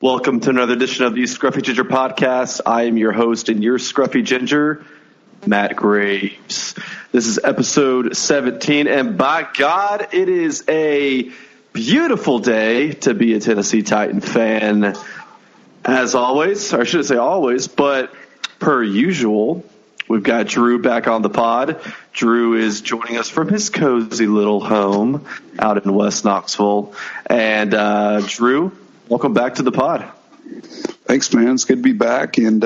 Welcome to another edition of the Scruffy Ginger Podcast. I am your host and your Scruffy Ginger, Matt Graves. This is episode 17, and by God, it is a beautiful day to be a Tennessee Titan fan. As always, or I shouldn't say always, but per usual, we've got Drew back on the pod. Drew is joining us from his cozy little home out in West Knoxville. And Drew, welcome back to the pod. Thanks, man. It's good to be back, and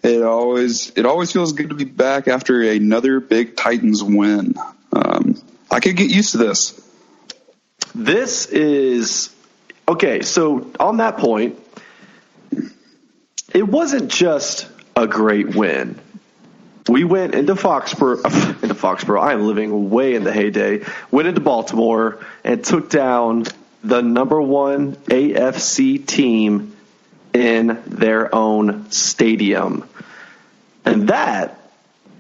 it always feels good to be back after another big Titans win. I could get used to this. This is okay. So on that point, it wasn't just a great win. We went into Foxborough. I am living way in the heyday. Went into Baltimore and took down the number one AFC team in their own stadium. And that,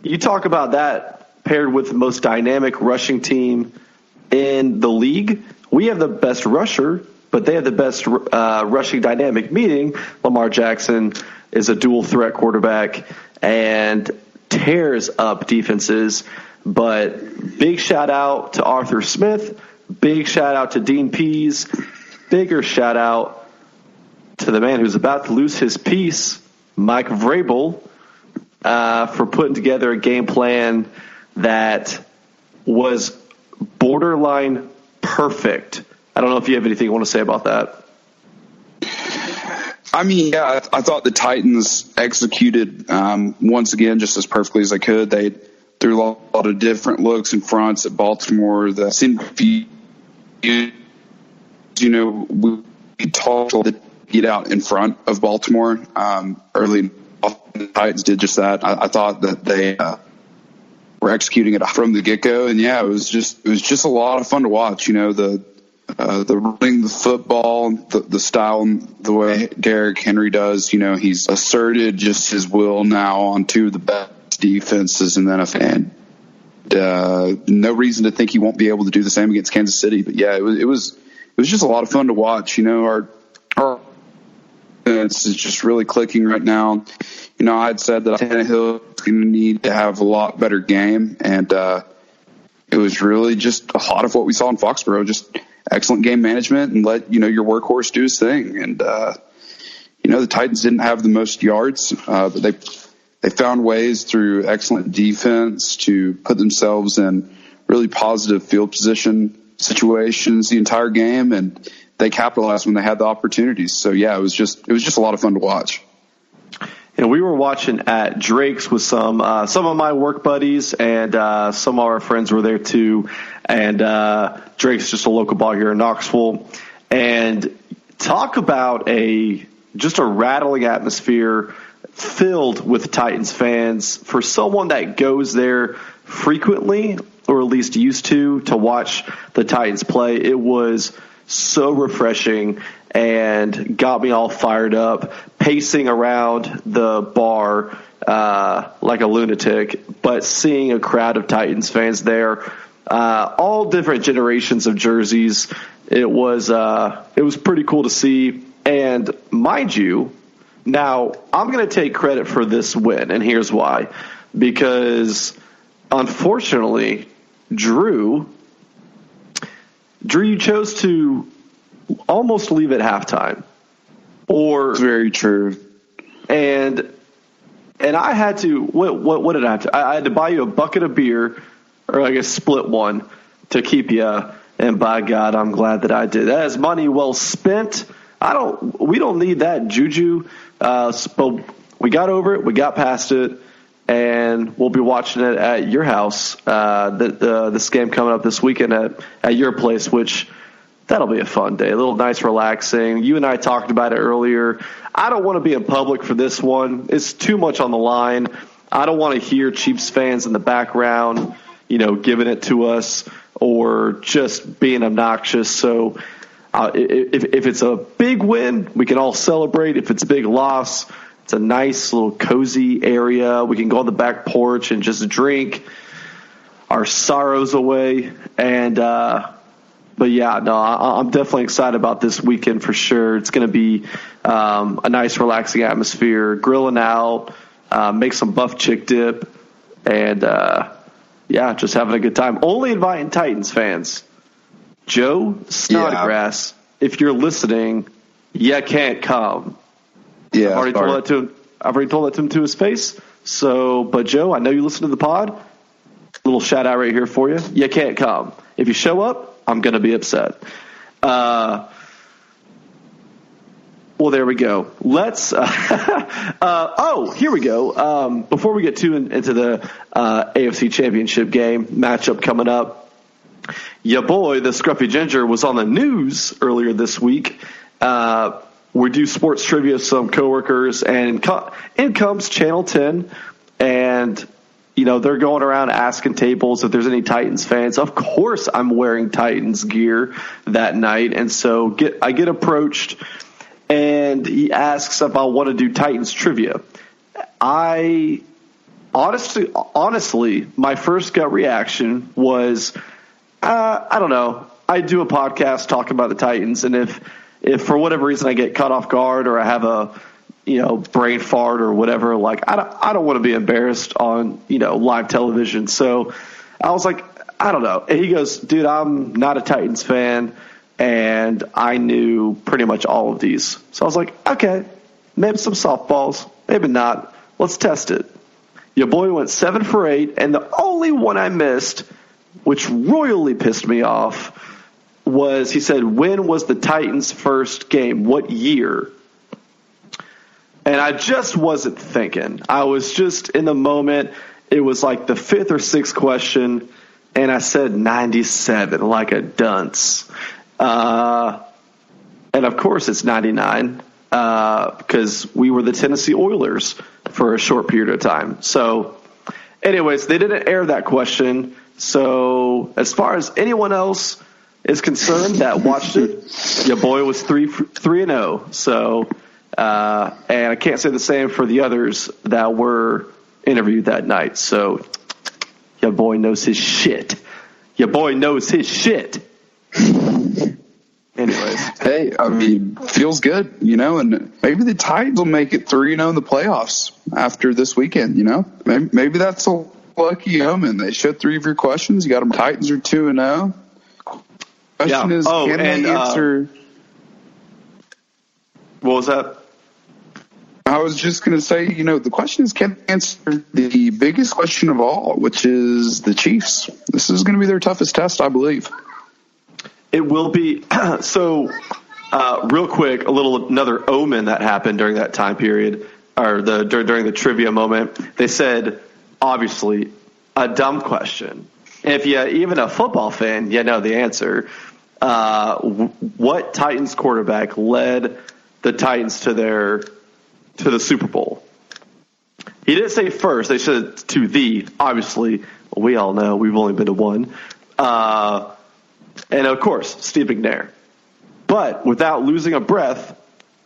you talk about that paired with the most dynamic rushing team in the league. We have the best rusher, but they have the best rushing dynamic, meaning Lamar Jackson is a dual threat quarterback and tears up defenses. But big shout out to Arthur Smith. Big shout out to Dean Pease. Bigger shout out to the man who's about to lose his peace, Mike Vrabel, for putting together a game plan that was borderline perfect. I don't know if you have anything you want to say about that. I mean, yeah, I thought the Titans executed once again just as perfectly as they could. They threw a lot of different looks and fronts at Baltimore that seemed to we talked to get out in front of Baltimore early. The Titans did just that. I thought that they were executing it from the get-go, and yeah, it was just a lot of fun to watch. You know, the running the football, the style, the way Derrick Henry does. You know, he's asserted just his will now on two of the best defenses in the NFL. No reason to think he won't be able to do the same against Kansas City. But yeah, it was just a lot of fun to watch. You know, our defense is just really clicking right now. You know, I had said that Tannehill is going to need to have a lot better game, and it was really just a lot of what we saw in Foxborough. Just excellent game management and let your workhorse do his thing. And the Titans didn't have the most yards, but they found ways through excellent defense to put themselves in really positive field position situations the entire game, and they capitalized when they had the opportunities. So yeah, it was just a lot of fun to watch. And we were watching at Drake's with some of my work buddies, and some of our friends were there too. And Drake's just a local bar here in Knoxville. And talk about just a rattling atmosphere filled with Titans fans. For someone that goes there frequently, or at least used to watch the Titans play, it was so refreshing and got me all fired up, pacing around the bar like a lunatic, but seeing a crowd of Titans fans there, all different generations of jerseys. It was pretty cool to see. And mind you, now I'm going to take credit for this win, and here's why. Because unfortunately, Drew, you chose to almost leave at halftime. It's very true. And I had to, what did I have to? I had to buy you a bucket of beer, or I guess split one, to keep you. And by God, I'm glad that I did. That is money well spent. We don't need that juju. But we got over it. We got past it. And we'll be watching it at your house. This game coming up this weekend at your place, which that'll be a fun day. A little nice, relaxing. You and I talked about it earlier. I don't want to be in public for this one. It's too much on the line. I don't want to hear Chiefs fans in the background, giving it to us or just being obnoxious. So if it's a big win, we can all celebrate. If it's a big loss, it's a nice little cozy area. We can go on the back porch and just drink our sorrows away. And But yeah, no, I'm definitely excited about this weekend for sure. It's going to be a nice, relaxing atmosphere, grilling out, make some buff chick dip, and just having a good time. Only inviting Titans fans. Joe Snodgrass, if you're listening, you can't come. Yeah, I've already told that to him to his face. So, but Joe, I know you listen to the pod. Little shout out right here for you. You can't come. If you show up, I'm going to be upset. Well, there we go. Let's. Here we go. Before we get into the AFC Championship game matchup coming up, your boy, the Scruffy Ginger, was on the news earlier this week. We do sports trivia with some coworkers, and in comes Channel 10, and they're going around asking tables if there's any Titans fans. Of course, I'm wearing Titans gear that night, and so I get approached, and he asks if I want to do Titans trivia. Honestly, my first gut reaction was, I don't know. I do a podcast talking about the Titans, and if for whatever reason I get caught off guard or I have a brain fart or whatever, like I don't want to be embarrassed on live television. So I was like, I don't know. And he goes, dude, I'm not a Titans fan, and I knew pretty much all of these. So I was like, okay, maybe some softballs, maybe not. Let's test it. Your boy went 7 for 8, and the only one I missed, which royally pissed me off, was he said, when was the Titans' first game? What year? And I just wasn't thinking. I was just in the moment. It was like the 5th or 6th question, and I said 97 like a dunce. And, of course, it's 99 because we were the Tennessee Oilers for a short period of time. So, anyways, they didn't air that question. So as far as anyone else is concerned that watched it, your boy was 3-0. So, and I can't say the same for the others that were interviewed that night. So your boy knows his shit. Your boy knows his shit. Anyways. Hey, I mean, feels good, and maybe the Titans will make it 3-0 in the playoffs after this weekend, Maybe that's a lucky omen. They showed 3 of your questions. You got them. Titans are 2-0. Question is, can they answer? What was that? I was just going to say, the question is, can they answer the biggest question of all, which is the Chiefs? This is going to be their toughest test, I believe. It will be. So, real quick, another omen that happened during that time period, or during the trivia moment. They said, obviously, a dumb question. If you're even a football fan, you know the answer. What Titans quarterback led the Titans to the Super Bowl? He didn't say first. They said to the. Obviously, we all know we've only been to one. And, of course, Steve McNair. But without losing a breath,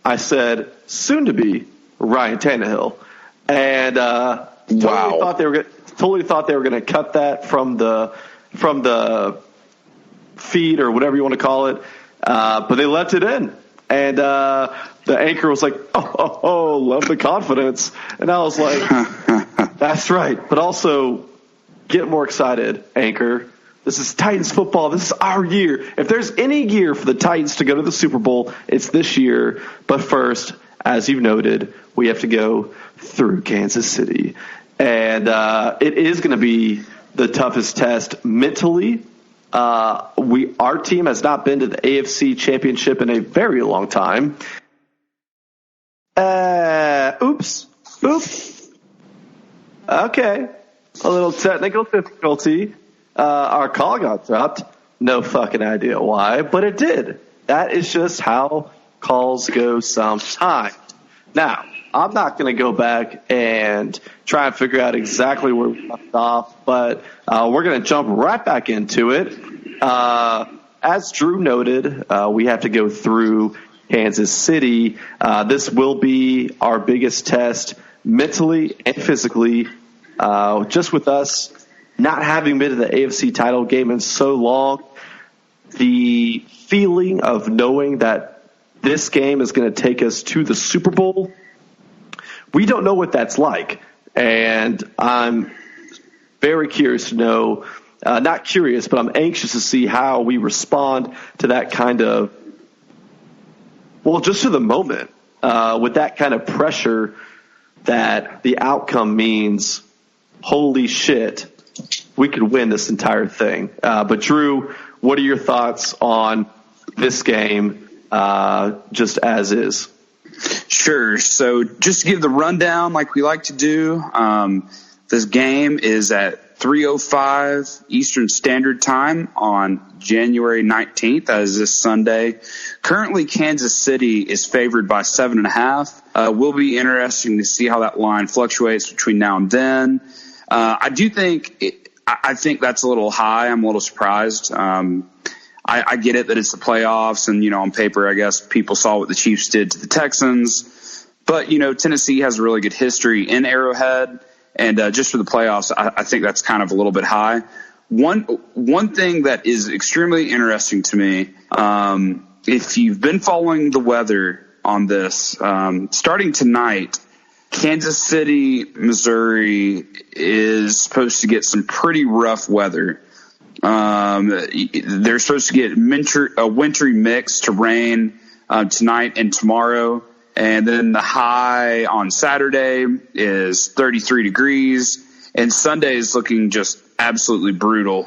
I said, soon to be Ryan Tannehill. And totally thought they were going to cut that from the feed or whatever you want to call it. But they left it in. And the anchor was like, oh, love the confidence. And I was like, that's right. But also, get more excited, anchor. This is Titans football. This is our year. If there's any year for the Titans to go to the Super Bowl, it's this year. But first, as you've noted, we have to go through Kansas City. And it is going to be the toughest test mentally. Our team has not been to the AFC Championship in a very long time. Oops. Okay. A little technical difficulty. Our call got dropped. No fucking idea why, but it did. That is just how calls go sometimes. Now, I'm not going to go back and try and figure out exactly where we left off, but we're going to jump right back into it. As Drew noted, we have to go through Kansas City. This will be our biggest test mentally and physically, just with us not having been to the AFC title game in so long. the feeling of knowing that this game is going to take us to the Super Bowl, we don't know what that's like. And I'm very curious to know, not curious, but I'm anxious to see how we respond to that kind of, well, just to the moment, with that kind of pressure that the outcome means, holy shit, we could win this entire thing. But Drew, what are your thoughts on this game, just as is? Sure. So just to give the rundown like we like to do, this game is at 3:05 Eastern Standard Time on January 19th. That is this Sunday. Currently, Kansas City is favored by 7.5. Will be interesting to see how that line fluctuates between now and then. I think that's a little high. I'm a little surprised. I get it that it's the playoffs, and, on paper, I guess people saw what the Chiefs did to the Texans. But, Tennessee has a really good history in Arrowhead, and just for the playoffs, I think that's kind of a little bit high. One thing that is extremely interesting to me, if you've been following the weather on this, starting tonight, Kansas City, Missouri is supposed to get some pretty rough weather. They're supposed to get a wintry mix to rain tonight and tomorrow. And then the high on Saturday is 33 degrees. And Sunday is looking just absolutely brutal.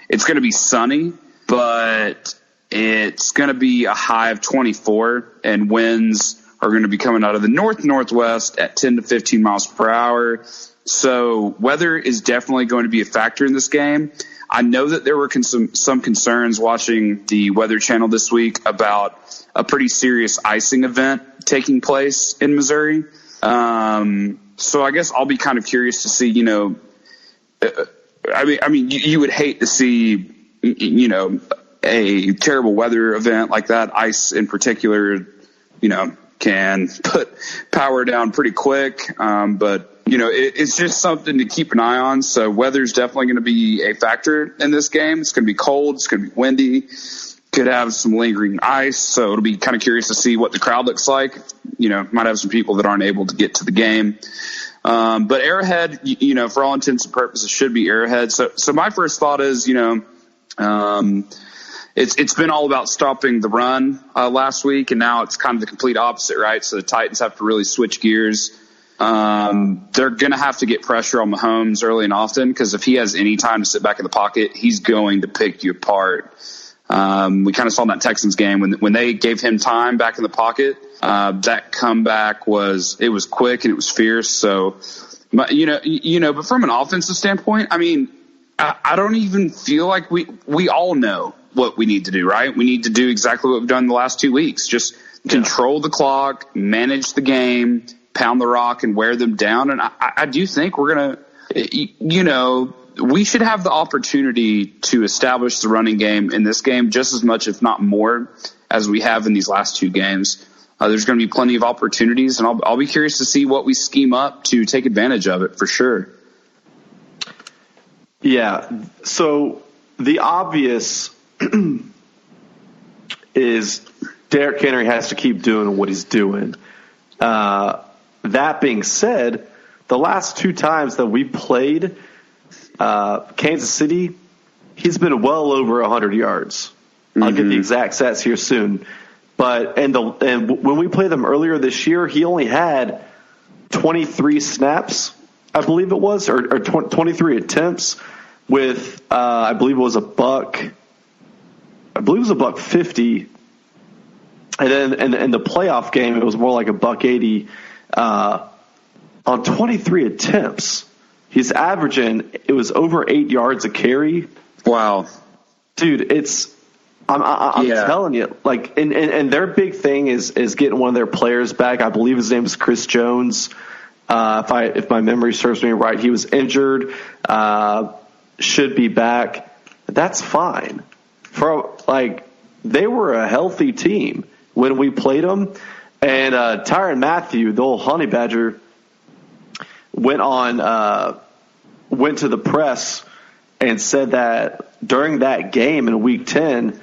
It's going to be sunny, but it's going to be a high of 24. And winds are going to be coming out of the north-northwest at 10 to 15 miles per hour. So weather is definitely going to be a factor in this game. I know that there were some concerns watching the Weather Channel this week about a pretty serious icing event taking place in Missouri. So I guess I'll be kind of curious to see, you would hate to see, a terrible weather event like that. Ice in particular, can put power down pretty quick. But it's just something to keep an eye on. So weather's definitely going to be a factor in this game. It's going to be cold. It's going to be windy. Could have some lingering ice. So it'll be kind of curious to see what the crowd looks like. Might have some people that aren't able to get to the game. But Arrowhead, for all intents and purposes, should be Arrowhead. So my first thought is, it's been all about stopping the run last week, and now it's kind of the complete opposite, right? So the Titans have to really switch gears. They're going to have to get pressure on Mahomes early and often, because if he has any time to sit back in the pocket, he's going to pick you apart. We kind of saw in that Texans game when they gave him time back in the pocket. That comeback was quick and it was fierce. So, but from an offensive standpoint, I don't even feel like we all know what we need to do, right? We need to do exactly what we've done the last 2 weeks. Just control the clock, manage the game, pound the rock, and wear them down. And I do think we're going to, we should have the opportunity to establish the running game in this game just as much, if not more, as we have in these last two games. There's going to be plenty of opportunities, and I'll be curious to see what we scheme up to take advantage of it for sure. Yeah. So the obvious is Derrick Henry has to keep doing what he's doing. That being said, the last two times that we played Kansas City, he's been well over 100 yards. I'll get the exact stats here soon. But and when we played them earlier this year, he only had 23 snaps, I believe it was, or 23 attempts with I believe it was $150. And then in the playoff game, it was more like $180 on 23 attempts. He's averaging, it was over 8 yards a carry. Wow. Dude, I'm telling you, like, and their big thing is getting one of their players back. I believe his name is Chris Jones. If my memory serves me right, he was injured, should be back. That's fine. They were a healthy team when we played them. And Tyrann Mathieu, the old honey badger, went to the press and said that during that game in Week 10,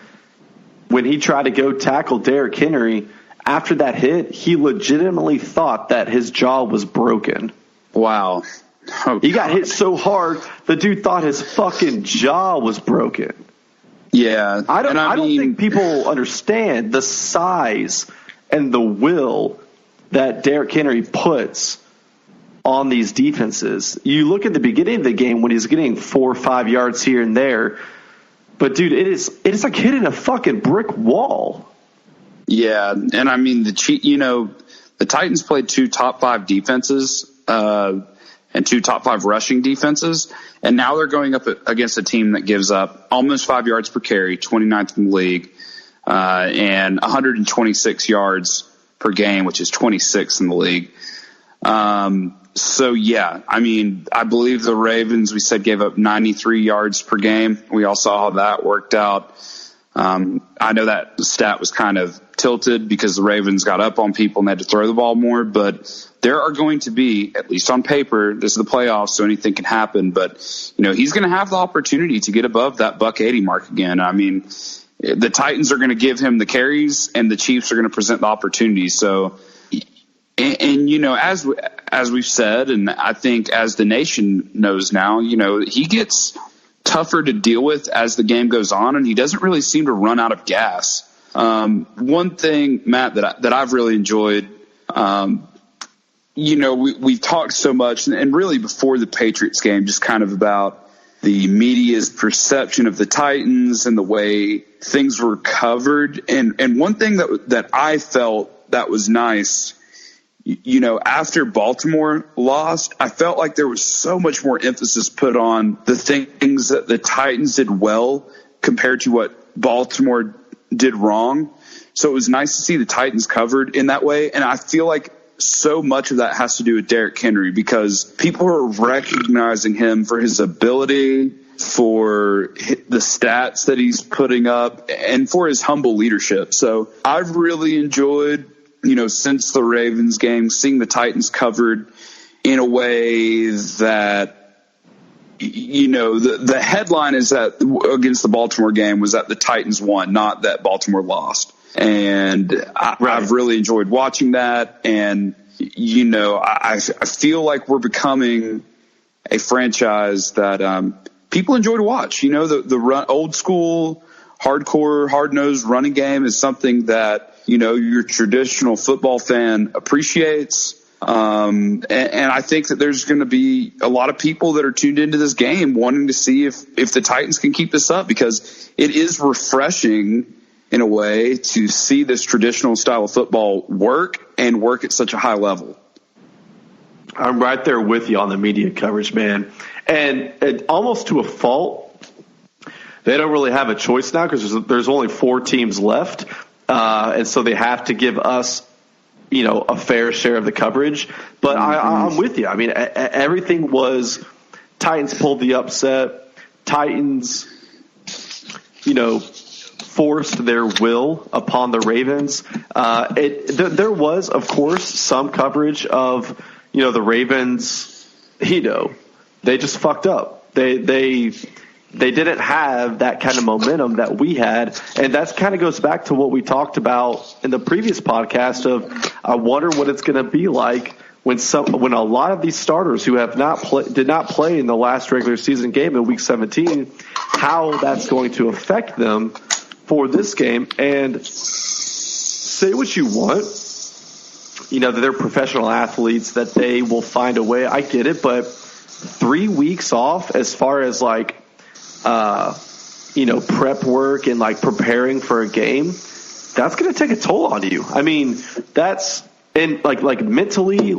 when he tried to go tackle Derrick Henry, after that hit, he legitimately thought that his jaw was broken. Wow. Oh, he got hit so hard, the dude thought his fucking jaw was broken. Yeah. I don't think people understand the size and the will that Derrick Henry puts on these defenses. You look at the beginning of the game when he's getting 4 or 5 yards here and there, but dude, it is like hitting a fucking brick wall. Yeah, and I mean the Titans played 2 top 5 defenses and 2 top 5 rushing defenses, and now they're going up against a team that gives up almost 5 yards per carry, 29th in the league, and 126 yards per game, which is 26th in the league. So yeah, I mean, I believe the Ravens, we said, gave up 93 yards per game. We all saw how that worked out. I know that stat was kind of tilted because the Ravens got up on people and had to throw the ball more, but there are going to be, at least on paper, this is the playoffs, so anything can happen, but he's going to have the opportunity to get above that $180 mark again. I mean, the Titans are going to give him the carries and the Chiefs are going to present the opportunities. So, and as we've said, and I think as the nation knows now, he gets tougher to deal with as the game goes on, and he doesn't really seem to run out of gas. One thing, Matt, that I've really enjoyed, we've talked so much, and really before the Patriots game, just kind of about the media's perception of the Titans and the way things were covered. And one thing that I felt that was nice, after Baltimore lost, I felt like there was so much more emphasis put on the things that the Titans did well compared to what Baltimore did wrong. So it was nice to see the Titans covered in that way. And I feel like so much of that has to do with Derrick Henry because people are recognizing him for his ability, for the stats that he's putting up, and for his humble leadership. So I've really enjoyed, since the Ravens game, seeing the Titans covered in a way that, the headline is that against the Baltimore game was that the Titans won, not that Baltimore lost. And I've really enjoyed watching that. And, I feel like we're becoming a franchise that people enjoy to watch. The old school, hardcore, hard-nosed running game is something that, your traditional football fan appreciates. And I think that there's going to be a lot of people that are tuned into this game wanting to see if the Titans can keep this up, because it is refreshing in a way to see this traditional style of football work and work at such a high level. I'm right there with you on the media coverage, man. And almost to a fault, they don't really have a choice now because there's only 4 teams left. And so they have to give us, a fair share of the coverage. But I'm with you. I mean, everything was Titans pulled the upset. Titans, forced their will upon the Ravens. There was, of course, some coverage of, the Ravens, they just fucked up. They didn't have that kind of momentum that we had. And that kind of goes back to what we talked about in the previous podcast of, I wonder what it's going to be like when a lot of these starters who did not play in the last regular season game in week 17, how that's going to affect them for this game. And say what you want, that they're professional athletes, that they will find a way. I get it, but 3 weeks off as far as prep work and preparing for a game, that's going to take a toll on you. I mean, that's and mentally,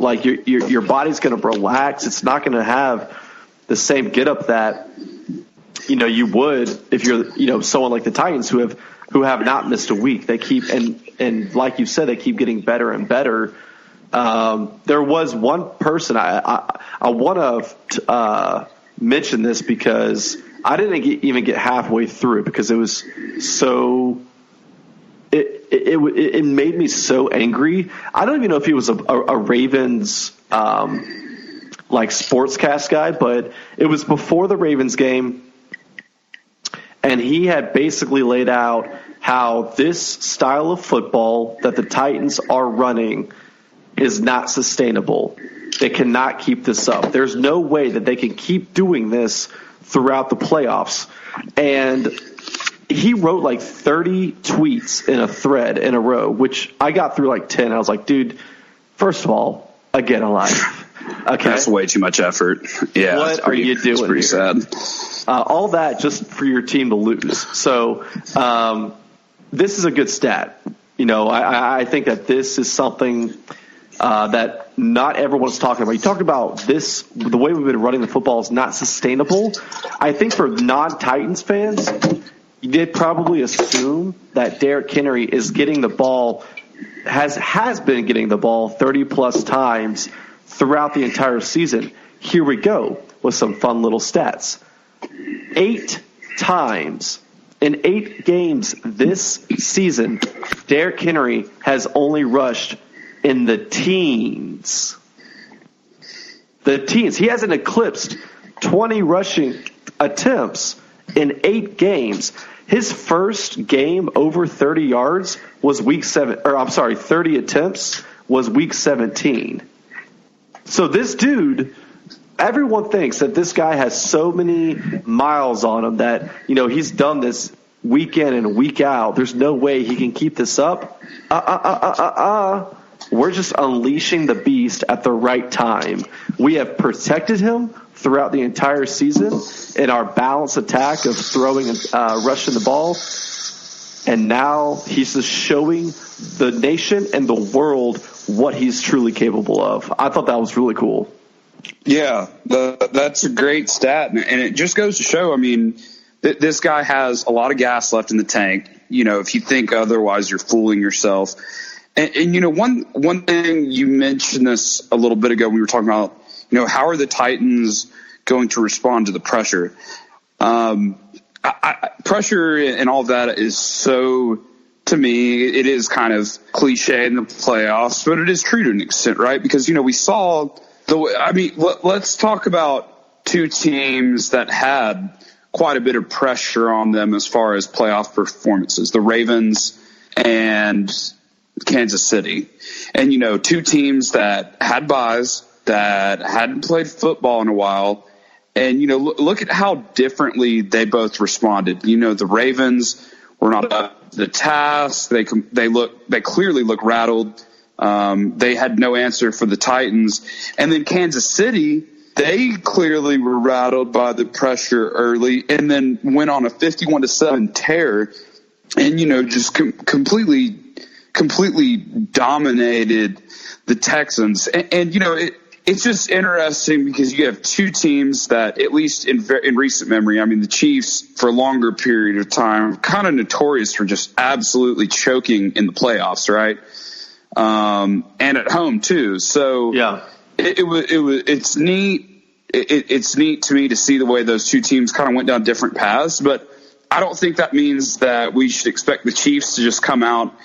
your body's going to relax. It's not going to have the same get up that you would if you're someone like the Titans who have not missed a week. They keep and like you said, they keep getting better and better. There was one person I want to mention this because I didn't even get halfway through because it was so. It made me so angry. I don't even know if he was a Ravens sportscast guy, but it was before the Ravens game, and he had basically laid out how this style of football that the Titans are running is not sustainable. They cannot keep this up. There's no way that they can keep doing this throughout the playoffs. And he wrote like 30 tweets in a thread in a row, which I got through like 10. I was like, dude, first of all, get a life. Okay, that's way too much effort. Yeah, what are you doing? It's pretty sad. All that just for your team to lose. So this is a good stat. You know, I think that this is something that not everyone's talking about. You talked about this, the way we've been running the football is not sustainable. I think for non-Titans fans, you did probably assume that Derrick Henry is getting the ball, has been getting the ball 30-plus times throughout the entire season. Here we go with some fun little stats. 8 times in 8 games this season, Derrick Henry has only rushed in the teens. The teens. He hasn't eclipsed 20 rushing attempts in 8 games. His first game over 30 yards was 30 attempts was week 17. So this dude, everyone thinks that this guy has so many miles on him that, you know, he's done this week in and week out. There's no way he can keep this up. We're just unleashing the beast at the right time. We have protected him throughout the entire season in our balanced attack of throwing and rushing the ball. And now he's just showing the nation and the world what he's truly capable of. I thought that was really cool. Yeah, that's a great stat. And it just goes to show, I mean, this guy has a lot of gas left in the tank. You know, if you think otherwise, you're fooling yourself. And you know, one thing, you mentioned this a little bit ago when we were talking about, you know, how are the Titans going to respond to the pressure? Pressure and all of that is so, to me, it is kind of cliche in the playoffs, but it is true to an extent, right? Because, you know, we saw let's talk about 2 teams that had quite a bit of pressure on them as far as playoff performances, the Ravens and Kansas City. And, you know, 2 teams that had byes, that hadn't played football in a while. And, you know, look at how differently they both responded. You know, the Ravens were not up to the task. They clearly look rattled. They had no answer for the Titans. And then Kansas City, they clearly were rattled by the pressure early and then went on a 51-7 tear and, you know, just completely dominated the Texans. And you know, it's just interesting because you have 2 teams that, at least in recent memory, I mean, the Chiefs for a longer period of time, kind of notorious for just absolutely choking in the playoffs, right? And at home too. So yeah, it's neat. It's neat to me to see the way those 2 teams kind of went down different paths, but I don't think that means that we should expect the Chiefs to just come out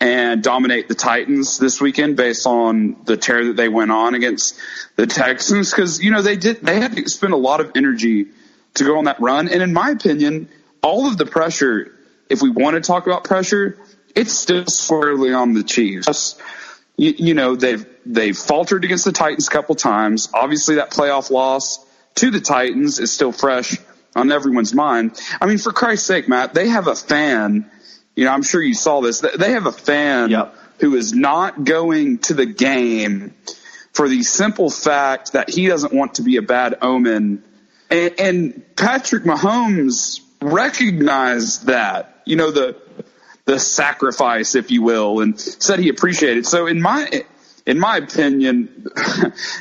and dominate the Titans this weekend based on the tear that they went on against the Texans. Because, you know, they had to spend a lot of energy to go on that run. And in my opinion, all of the pressure, if we want to talk about pressure, it's still squarely on the Chiefs. You know, they've faltered against the Titans a couple times. Obviously, that playoff loss to the Titans is still fresh on everyone's mind. I mean, for Christ's sake, Matt, they have a fan. You know, I'm sure you saw this. They have a fan who is not going to the game for the simple fact that he doesn't want to be a bad omen. And Patrick Mahomes recognized that, you know, the sacrifice, if you will, and said he appreciated it. So in my opinion,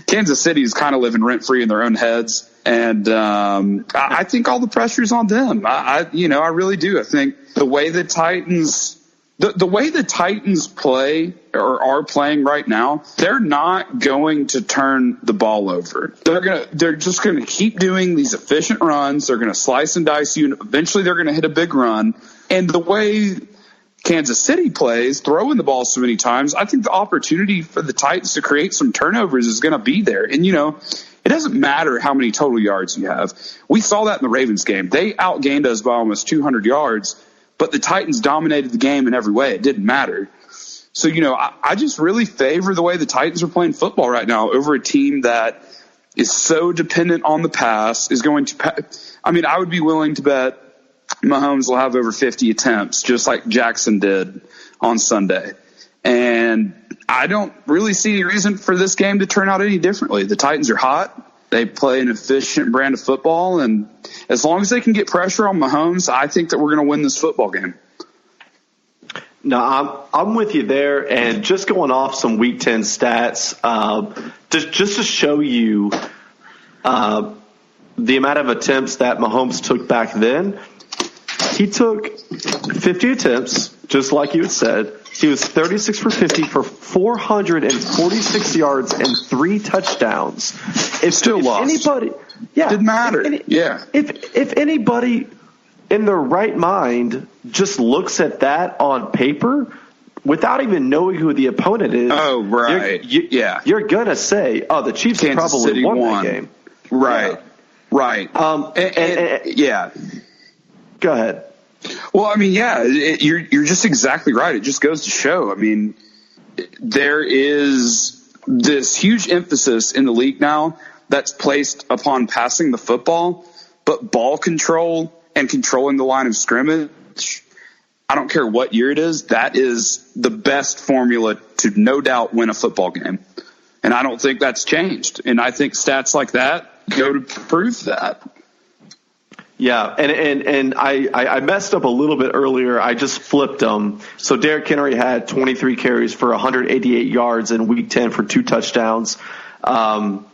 Kansas City is kind of living rent-free in their own heads. And I think all the pressure's on them. I really do. I think the way the Titans play or are playing right now, they're not going to turn the ball over. They're just going to keep doing these efficient runs. They're going to slice and dice you, and eventually they're going to hit a big run. And the way Kansas City plays, throwing the ball so many times, I think the opportunity for the Titans to create some turnovers is going to be there. And, you know, It doesn't matter how many total yards you have. We saw that in the Ravens game. They outgained us by almost 200 yards, but the Titans dominated the game in every way. It didn't matter. So, I just really favor the way the Titans are playing football right now over a team that is so dependent on the pass, is going to I would be willing to bet Mahomes will have over 50 attempts, just like Jackson did on Sunday. And I don't really see any reason for this game to turn out any differently. The Titans are hot. They play an efficient brand of football. And as long as they can get pressure on Mahomes, I think that we're going to win this football game. No, I'm with you there. And just going off some Week 10 stats, just to show you the amount of attempts that Mahomes took back then, he took 50 attempts, just like you had said. He was 36 for 50 for 446 yards and 3 touchdowns. Still lost. Anybody, yeah, didn't matter. If anybody in their right mind just looks at that on paper without even knowing who the opponent is, oh right, you're gonna say, oh, the Chiefs Kansas probably City won that game. Right, yeah. Right. Yeah. Go ahead. Well, you're just exactly right. It just goes to show. There is this huge emphasis in the league now that's placed upon passing the football, but ball control and controlling the line of scrimmage, I don't care what year it is, that is the best formula to no doubt win a football game. And I don't think that's changed. And I think stats like that go to prove that. Yeah, and I messed up a little bit earlier. I just flipped them. So Derrick Henry had 23 carries for 188 yards in Week 10 for 2 touchdowns. And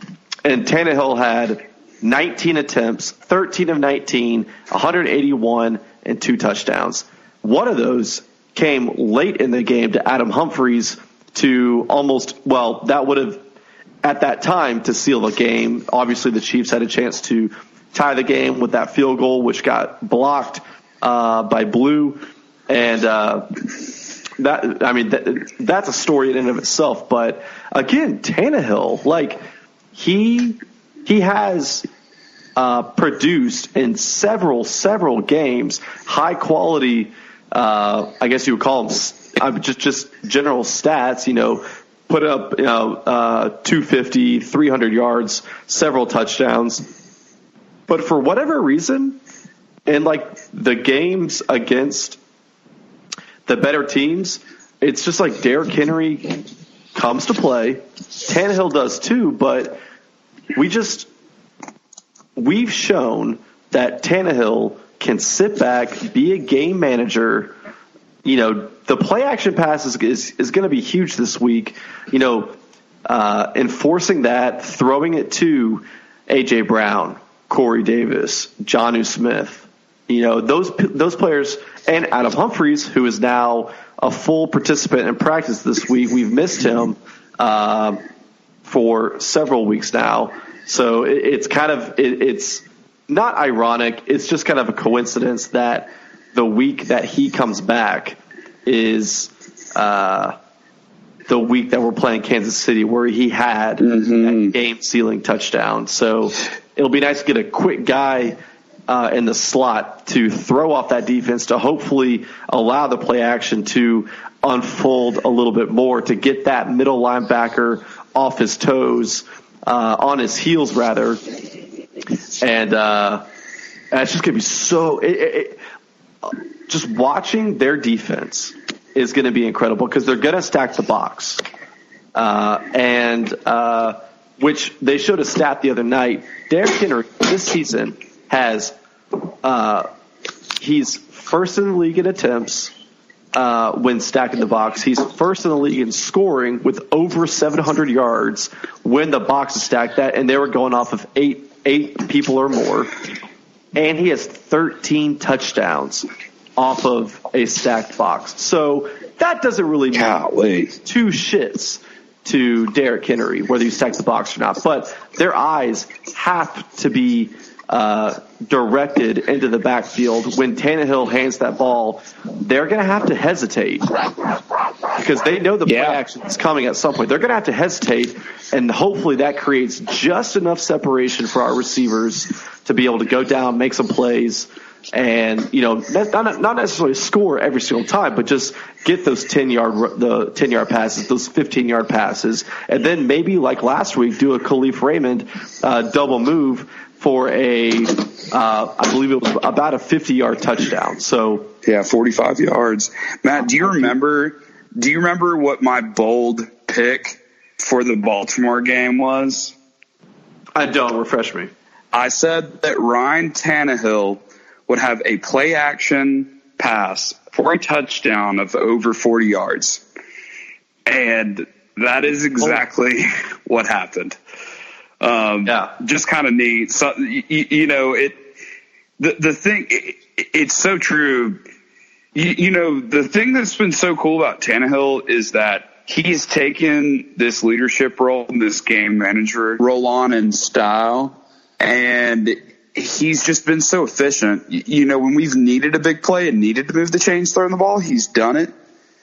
Tannehill had 19 attempts, 13 of 19, 181, and 2 touchdowns. One of those came late in the game to Adam Humphries to that would have, at that time, to seal the game. Obviously, the Chiefs had a chance to tie the game with that field goal, which got blocked by Blue. And that's a story in and of itself. But again, Tannehill, he has produced in several games high quality. I guess you would call them just general stats. Put up 250, 300 yards, several touchdowns. But for whatever reason, in the games against the better teams, it's just like Derrick Henry comes to play. Tannehill does too, but we've shown that Tannehill can sit back, be a game manager. The play action pass is going to be huge this week. Enforcing that, throwing it to A.J. Brown, Corey Davis, Jonnu Smith, those players, and Adam Humphries, who is now a full participant in practice this week. We've missed him for several weeks now. So it's not ironic. It's just kind of a coincidence that the week that he comes back is the week that we're playing Kansas City, where he had that game-sealing touchdown. So it'll be nice to get a quick guy in the slot to throw off that defense, to hopefully allow the play action to unfold a little bit more, to get that middle linebacker off his toes, on his heels rather. And it's just going to be so just watching their defense is going to be incredible, because they're going to stack the box. Which they showed a stat the other night. Derrick Henry this season he's first in the league in attempts when stacking the box. He's first in the league in scoring with over 700 yards when the box is stacked, and they were going off of eight people or more. And he has 13 touchdowns off of a stacked box. So that doesn't really mean two shits to Derrick Henry, whether you stack the box or not. But their eyes have to be directed into the backfield. When Tannehill hands that ball, they're going to have to hesitate. because they know the play action is coming at some point. They're going to have to hesitate, and hopefully that creates just enough separation for our receivers to be able to go down, make some plays, and not necessarily score every single time, but just get those 10-yard passes, those 15-yard passes, and then maybe like last week do a Khalif Raymond double move for I believe it was about a 50-yard touchdown. So 45 yards. Matt, do you remember what my bold pick for the Baltimore game was? I don't. Refresh me. I said that Ryan Tannehill would have a play action pass for a touchdown of over 40 yards. And that is exactly what happened. Just kind of neat. So, the thing, it's so true. The thing that's been so cool about Tannehill is that he's taken this leadership role and this game manager role on in style, and he's just been so efficient. When we've needed a big play and needed to move the chains throwing the ball, he's done it.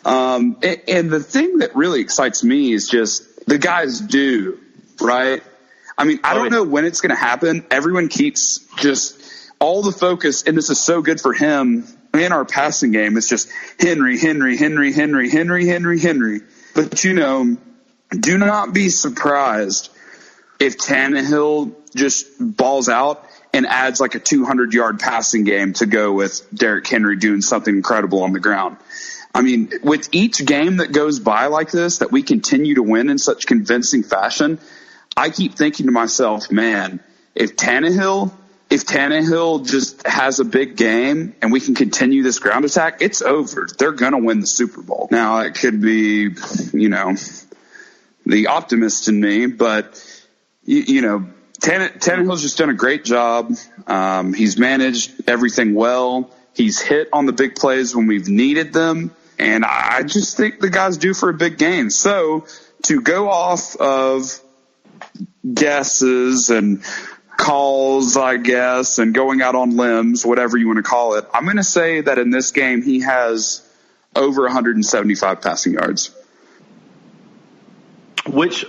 And the thing that really excites me is just the guys do, right? I mean, I don't know when it's going to happen. Everyone keeps just all the focus, and this is so good for him in our passing game. It's just Henry. But, do not be surprised if Tannehill just balls out and adds like a 200-yard passing game to go with Derrick Henry doing something incredible on the ground. I mean, with each game that goes by like this, that we continue to win in such convincing fashion, I keep thinking to myself, man, if Tannehill just has a big game and we can continue this ground attack, it's over. They're going to win the Super Bowl. Now, it could be, the optimist in me, but, Tannehill's just done a great job. He's managed everything well. He's hit on the big plays when we've needed them. And I just think the guy's due for a big game. So to go off of guesses and calls, I guess, and going out on limbs, whatever you want to call it, I'm going to say that in this game he has over 175 passing yards. Which,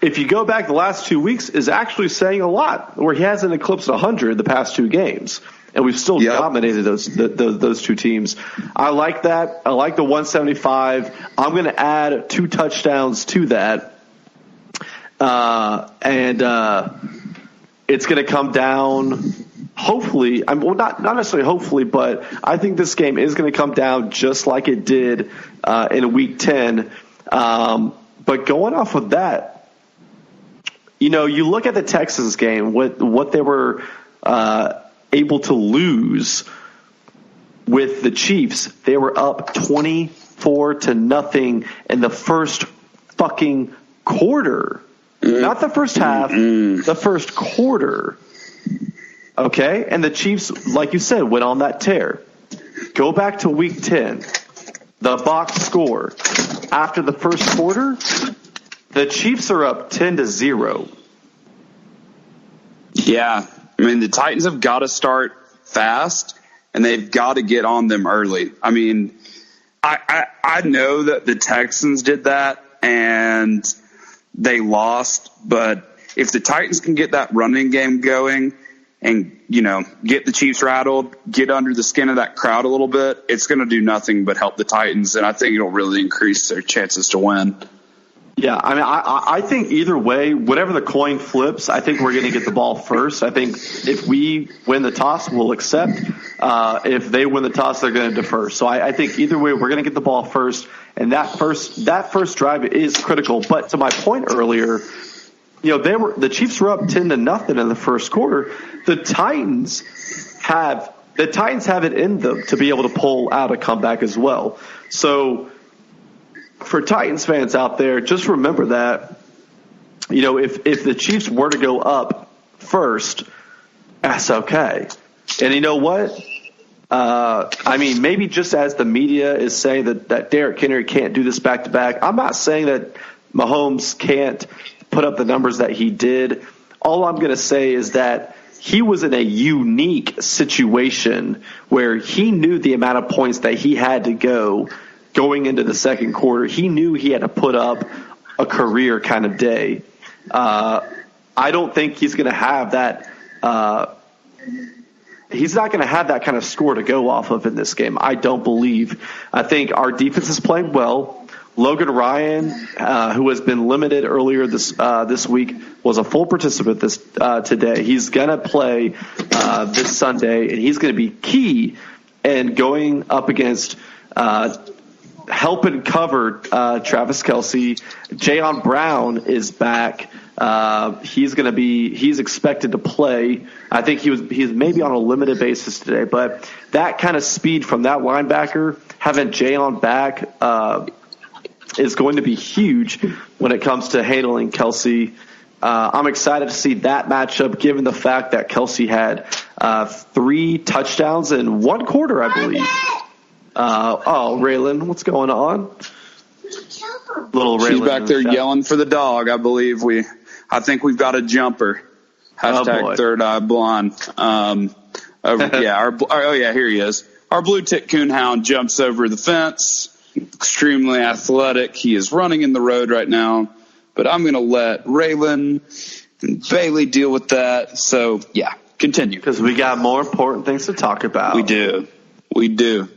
if you go back the last 2 weeks, is actually saying a lot, where he hasn't eclipsed 100 the past two games. And we've still dominated those two teams. I like that. I like the 175. I'm going to add 2 touchdowns to that. It's going to come down, hopefully, not necessarily hopefully, but I think this game is going to come down just like it did in Week 10. But going off of that, you look at the Texans game, what they were able to lose with the Chiefs. They were up 24-0 in the first fucking quarter. Not the first half, the first quarter. Okay? And the Chiefs, like you said, went on that tear. Go back to Week 10. The box score. After the first quarter, the Chiefs are up 10-0. Yeah. I mean, the Titans have got to start fast, and they've got to get on them early. I mean, I know that the Texans did that, and they lost. But if the Titans can get that running game going and, get the Chiefs rattled, get under the skin of that crowd a little bit, it's going to do nothing but help the Titans, and I think it'll really increase their chances to win. Yeah, I mean, I think either way, whatever the coin flips, I think we're going to get the ball first. I think if we win the toss, we'll accept. If they win the toss, they're going to defer. So I think either way, we're going to get the ball first, and that first drive is critical. But to my point earlier, the Chiefs were up 10-0 in the first quarter. The Titans have it in them to be able to pull out a comeback as well. So for Titans fans out there, just remember that, if the Chiefs were to go up first, that's okay. And you know what? I mean, maybe just as the media is saying that Derrick Henry can't do this back-to-back, I'm not saying that Mahomes can't put up the numbers that he did. All I'm going to say is that he was in a unique situation where he knew the amount of points that he had to go going into the second quarter, he knew he had to put up a career kind of day. I don't think he's going to have that. He's not going to have that kind of score to go off of in this game. I don't believe. I think our defense is playing well. Logan Ryan, who has been limited earlier this week, was a full participant today. He's going to play this Sunday, and he's going to be key in going up against helping cover Travis Kelce. Jayon Brown is back. He's expected to play. I think he's maybe on a limited basis today, but that kind of speed from that linebacker, having Jayon back, is going to be huge when it comes to handling Kelce. I'm excited to see that matchup, given the fact that Kelce had 3 touchdowns in 1 quarter, I believe. Raylan, what's going on? Little Raylan. She's back there yelling for the dog. I believe I think we've got a jumper. Hashtag third eye blonde. Here he is. Our blue tick coonhound jumps over the fence. Extremely athletic. He is running in the road right now, but I'm going to let Raylan and Bailey deal with that. So, yeah, continue. Because we got more important things to talk about. We do. So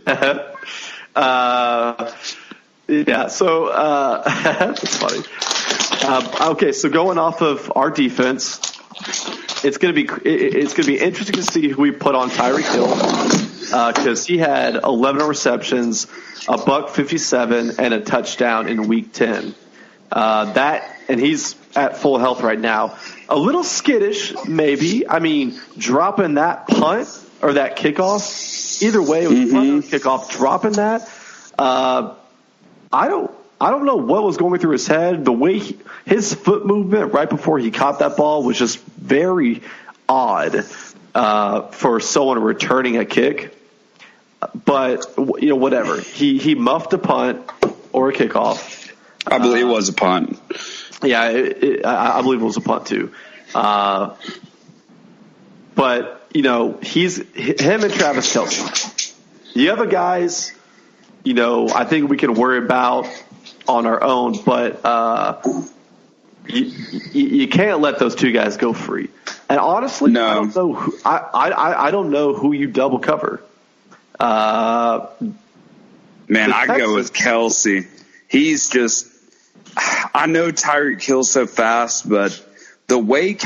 that's funny. Okay, so going off of our defense, it's going to be interesting to see who we put on Tyreek Hill, because he had 11 receptions, $157, and a touchdown in Week 10. And he's at full health right now. A little skittish, maybe. I mean, dropping that punt or that kickoff, either way, it was punt or kickoff. Dropping that, I don't know what was going through his head. The way his foot movement right before he caught that ball was just very odd for someone returning a kick. But whatever. He muffed a punt or a kickoff. I believe it was a punt. Yeah, I believe it was a punt too. But he's him and Travis Kelce. The other guys, I think we can worry about on our own, but you can't let those two guys go free. And honestly, no. I don't know who you double cover. Man, I go with Kelce. He's just, I know Tyreek Hill's so fast, but the way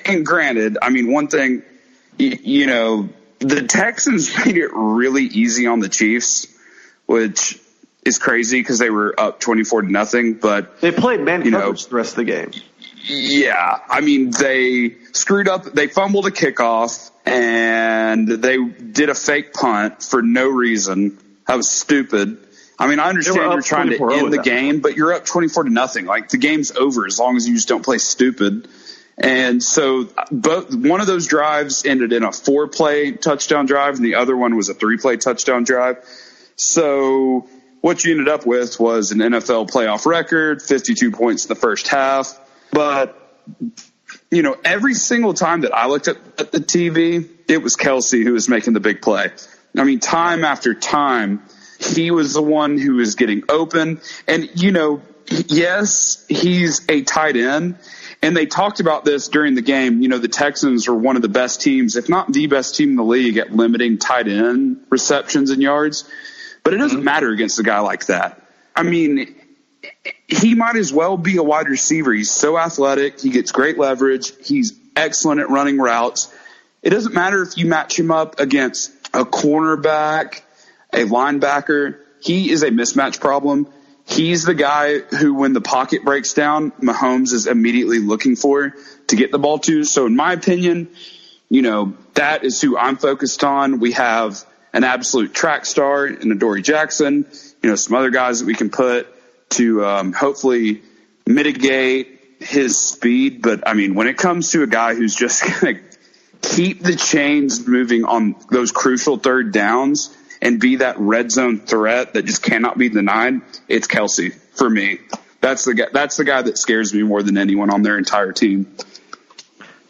and granted, I mean, one thing, the Texans made it really easy on the Chiefs, which is crazy because they were up 24-0, but they played man coverage the rest of the game. Yeah. I mean, they screwed up. They fumbled a kickoff and they did a fake punt for no reason. That was stupid. I mean, I understand you're trying to end the game, but you're up 24-0. Like, the game's over as long as you just don't play stupid. And so one of those drives ended in a 4-play touchdown drive, and the other one was a 3-play touchdown drive. So what you ended up with was an NFL playoff record, 52 points in the first half. But, every single time that I looked at the TV, it was Kelce who was making the big play. I mean, time after time, he was the one who was getting open. And, yes, he's a tight end. And they talked about this during the game. The Texans are one of the best teams, if not the best team in the league, at limiting tight end receptions and yards. But it doesn't matter against a guy like that. I mean, he might as well be a wide receiver. He's so athletic. He gets great leverage. He's excellent at running routes. It doesn't matter if you match him up against a cornerback, a linebacker. He is a mismatch problem. He's the guy who, when the pocket breaks down, Mahomes is immediately looking for to get the ball to. So in my opinion, that is who I'm focused on. We have an absolute track star in Adoree Jackson, some other guys that we can put to hopefully mitigate his speed. But, I mean, when it comes to a guy who's just going to keep the chains moving on those crucial third downs and be that red zone threat that just cannot be denied, it's Kelce for me. That's the guy that scares me more than anyone on their entire team.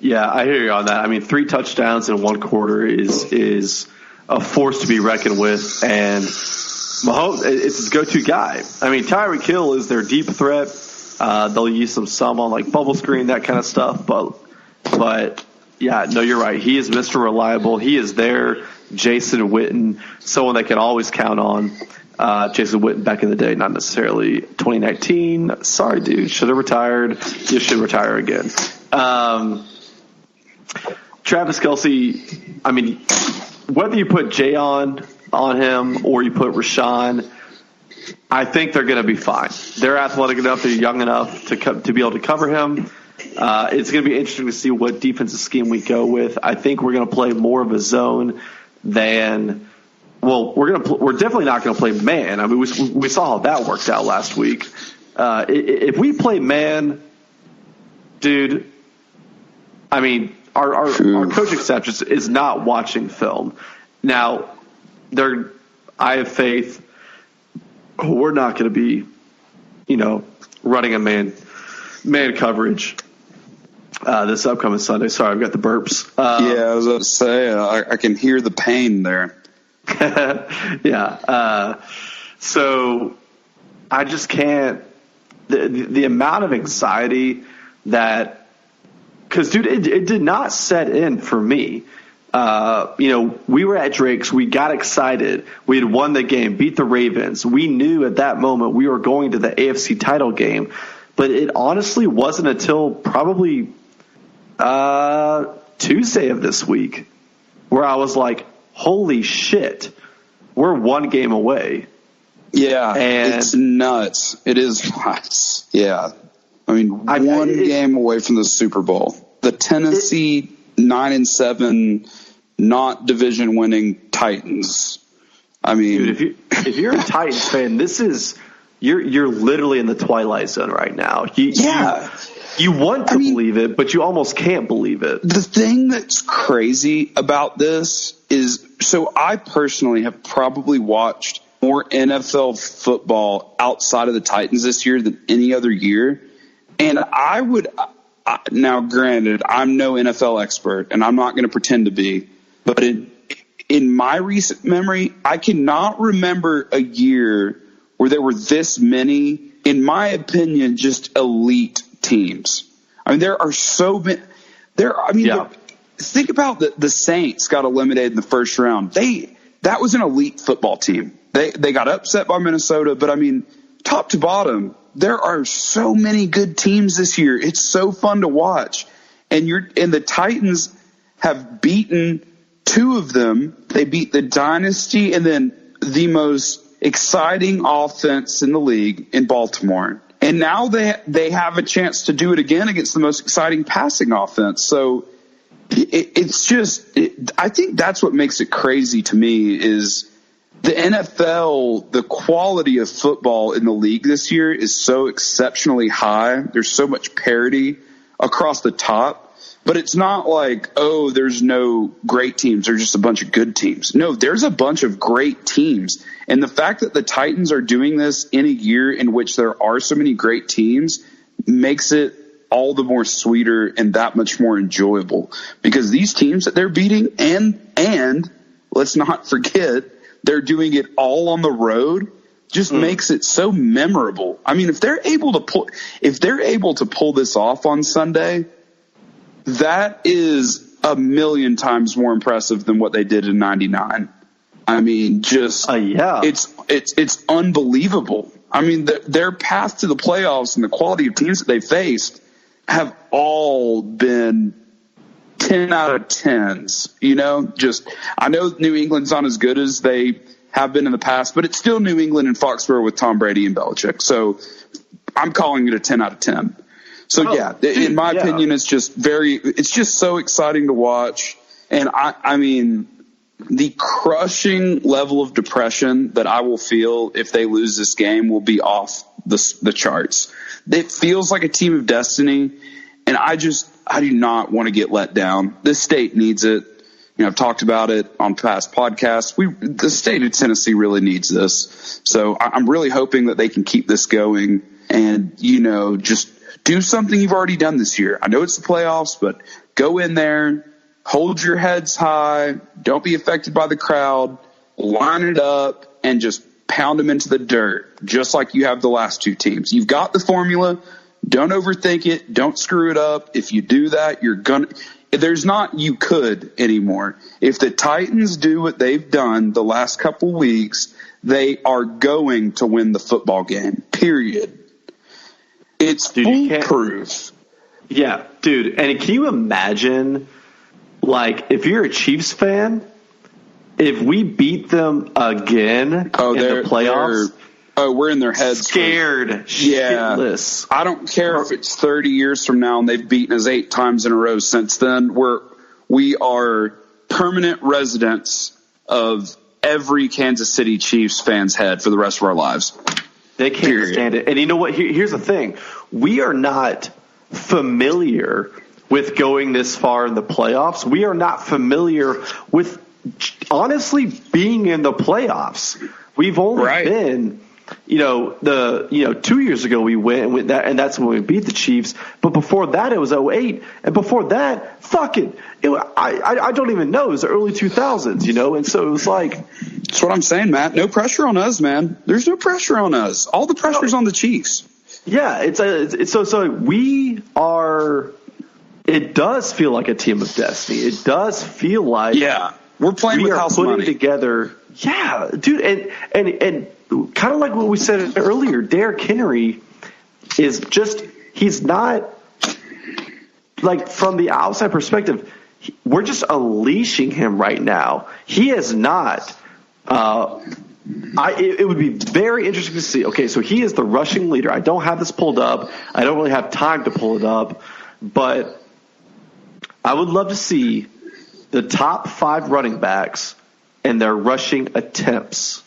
Yeah, I hear you on that. I mean, 3 touchdowns in 1 quarter is a force to be reckoned with. And Mahomes, it's his go-to guy. I mean, Tyreek Hill is their deep threat. They'll use some on like bubble screen, that kind of stuff. But yeah, no, you're right. He is Mr. Reliable. He is there. Jason Witten, someone they can always count on. Jason Witten back in the day, not necessarily 2019. Sorry, dude. Should have retired. You should retire again. Travis Kelce, I mean, whether you put Jay on him or you put Rashawn, I think they're going to be fine. They're athletic enough. They're young enough to be able to cover him. It's going to be interesting to see what defensive scheme we go with. I think we're going to play more of a zone than – well, we're definitely not going to play man. I mean, we saw how that worked out last week. If we play man, dude, I mean, our coaching staff is not watching film. Now, I have faith we're not going to be, running a man coverage this upcoming Sunday. Sorry, I've got the burps. I was about to say, I can hear the pain there. Yeah. So I just can't. The amount of anxiety that, because dude, it did not set in for me. We were at Drake's. We got excited. We had won the game, beat the Ravens. We knew at that moment we were going to the AFC title game. But it honestly wasn't until probably Tuesday of this week where I was like, holy shit, we're one game away. Yeah, and it's nuts. It is nuts. Yeah. I mean, one game away from the Super Bowl. The Tennessee 9-7, not division winning Titans. I mean, dude, if you're a Titans fan, this is you're literally in the twilight zone right now. You want to believe it, but you almost can't believe it. The thing that's crazy about this is, so I personally have probably watched more NFL football outside of the Titans this year than any other year. And now granted, I'm no NFL expert and I'm not going to pretend to be, but in my recent memory, I cannot remember a year where there were this many, in my opinion, just elite teams. I mean, there are so many. Think about the Saints got eliminated in the first round. That was an elite football team. They got upset by Minnesota, but I mean, top to bottom, there are so many good teams this year. It's so fun to watch. And the Titans have beaten two of them. They beat the dynasty and then the most exciting offense in the league in Baltimore. And now they have a chance to do it again against the most exciting passing offense. So I think that's what makes it crazy to me is the NFL, the quality of football in the league this year is so exceptionally high. There's so much parity across the top. But it's not like, oh, there's no great teams. There's just a bunch of good teams. No, there's a bunch of great teams. And the fact that the Titans are doing this in a year in which there are so many great teams makes it all the more sweeter and that much more enjoyable. Because these teams that they're beating, and let's not forget, they're doing it all on the road, just makes it so memorable. I mean, if they're able to pull this off on Sunday, that is a million times more impressive than what they did in '99. I mean, it's unbelievable. I mean, their path to the playoffs and the quality of teams that they faced have all been 10 out of 10s. I know New England's not as good as they have been in the past, but it's still New England and Foxborough with Tom Brady and Belichick. So I'm calling it a 10 out of 10. So in my opinion, it's just so exciting to watch. And I mean, the crushing level of depression that I will feel if they lose this game will be off the charts. It feels like a team of destiny. And I do not want to get let down. This state needs it. I've talked about it on past podcasts. The state of Tennessee really needs this. So I'm really hoping that they can keep this going and, just do something you've already done this year. I know it's the playoffs, but go in there, hold your heads high, don't be affected by the crowd, line it up, and just pound them into the dirt, just like you have the last two teams. You've got the formula. Don't overthink it. Don't screw it up. If you do that, you're going to – there's not you could anymore. If the Titans do what they've done the last couple weeks, they are going to win the football game, period. It's foolproof. Yeah, dude. And can you imagine, like, if you're a Chiefs fan, if we beat them again in the playoffs? We're in their heads. Scared shitless. I don't care if it's 30 years from now and they've beaten us 8 times in a row since then. We are permanent residents of every Kansas City Chiefs fan's head for the rest of our lives. They can't stand it. And you know what? Here's the thing. We are not familiar with going this far in the playoffs. We are not familiar with, honestly, being in the playoffs. We've only been, 2 years ago we went, and that's when we beat the Chiefs. But before that, it was 2008. And before that, I don't even know. It was the early 2000s, and so it was like. That's what I'm saying, Matt. No pressure on us, man. There's no pressure on us. All the pressure's on the Chiefs. Yeah, it's so we are. It does feel like a team of destiny. It does feel like we're playing with house money together. Yeah, dude, and kind of like what we said earlier, Derrick Henry is he's not like from the outside perspective. We're just unleashing him right now. He is not. It would be very interesting to see. Okay, so he is the rushing leader. I don't have this pulled up. I don't really have time to pull it up, but I would love to see the top 5 running backs and their rushing attempts.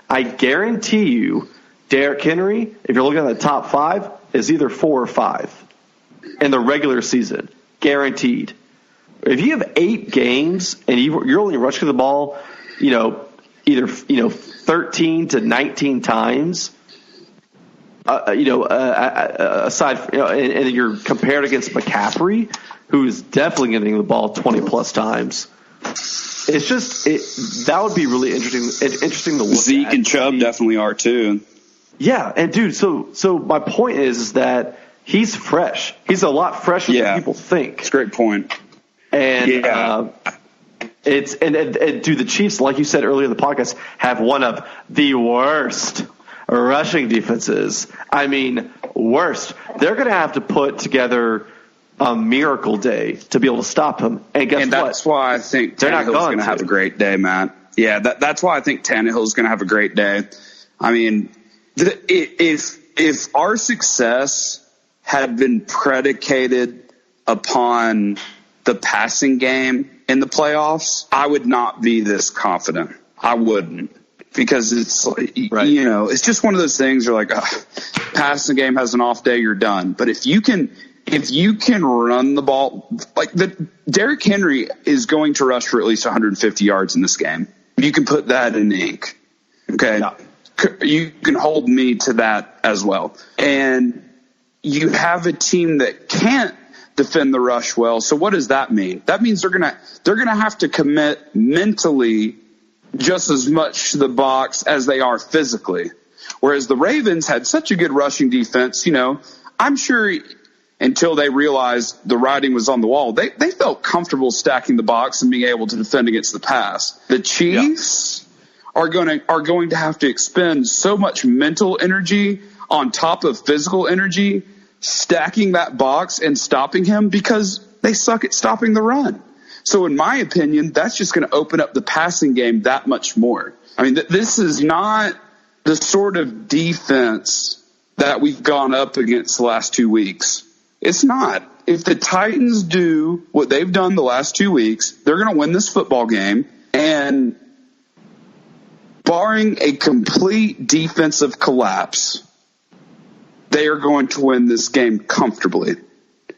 I guarantee you, Derrick Henry, if you're looking at the top 5, is either 4 or 5 in the regular season, guaranteed. If you have 8 games and you're only rushing the ball, either 13 to 19 times, aside, and you're compared against McCaffrey, who's definitely getting the ball 20 plus times. It's just that would be really interesting to look at. Zeke and Chubb definitely are too. Yeah, and dude, so my point is that he's fresh. He's a lot fresher than people think. That's a great point. And do the Chiefs, like you said earlier in the podcast, have one of the worst rushing defenses. I mean, worst. They're going to have to put together a miracle day to be able to stop him. And guess what? That's why I think Tannehill's going to have a great day, Matt. Yeah, that's why I think Tannehill's going to have a great day. I mean, if our success had been predicated upon the passing game in the playoffs, I would not be this confident. I wouldn't. Because it's like, it's just one of those things you're like, passing game has an off day, you're done. But if you can run the ball, like Derrick Henry is going to rush for at least 150 yards in this game. You can put that in ink. Okay. Yeah. You can hold me to that as well. And you have a team that can't defend the rush well. So what does that mean? That means they're going to have to commit mentally just as much to the box as they are physically. Whereas the Ravens had such a good rushing defense, I'm sure until they realized the writing was on the wall, they felt comfortable stacking the box and being able to defend against the pass. The Chiefs are going to have to expend so much mental energy on top of physical energy stacking that box and stopping him because they suck at stopping the run. So in my opinion, that's just going to open up the passing game that much more. I mean, this is not the sort of defense that we've gone up against the last 2 weeks. It's not. If the Titans do what they've done the last 2 weeks, they're going to win this football game. And barring a complete defensive collapse, they are going to win this game comfortably,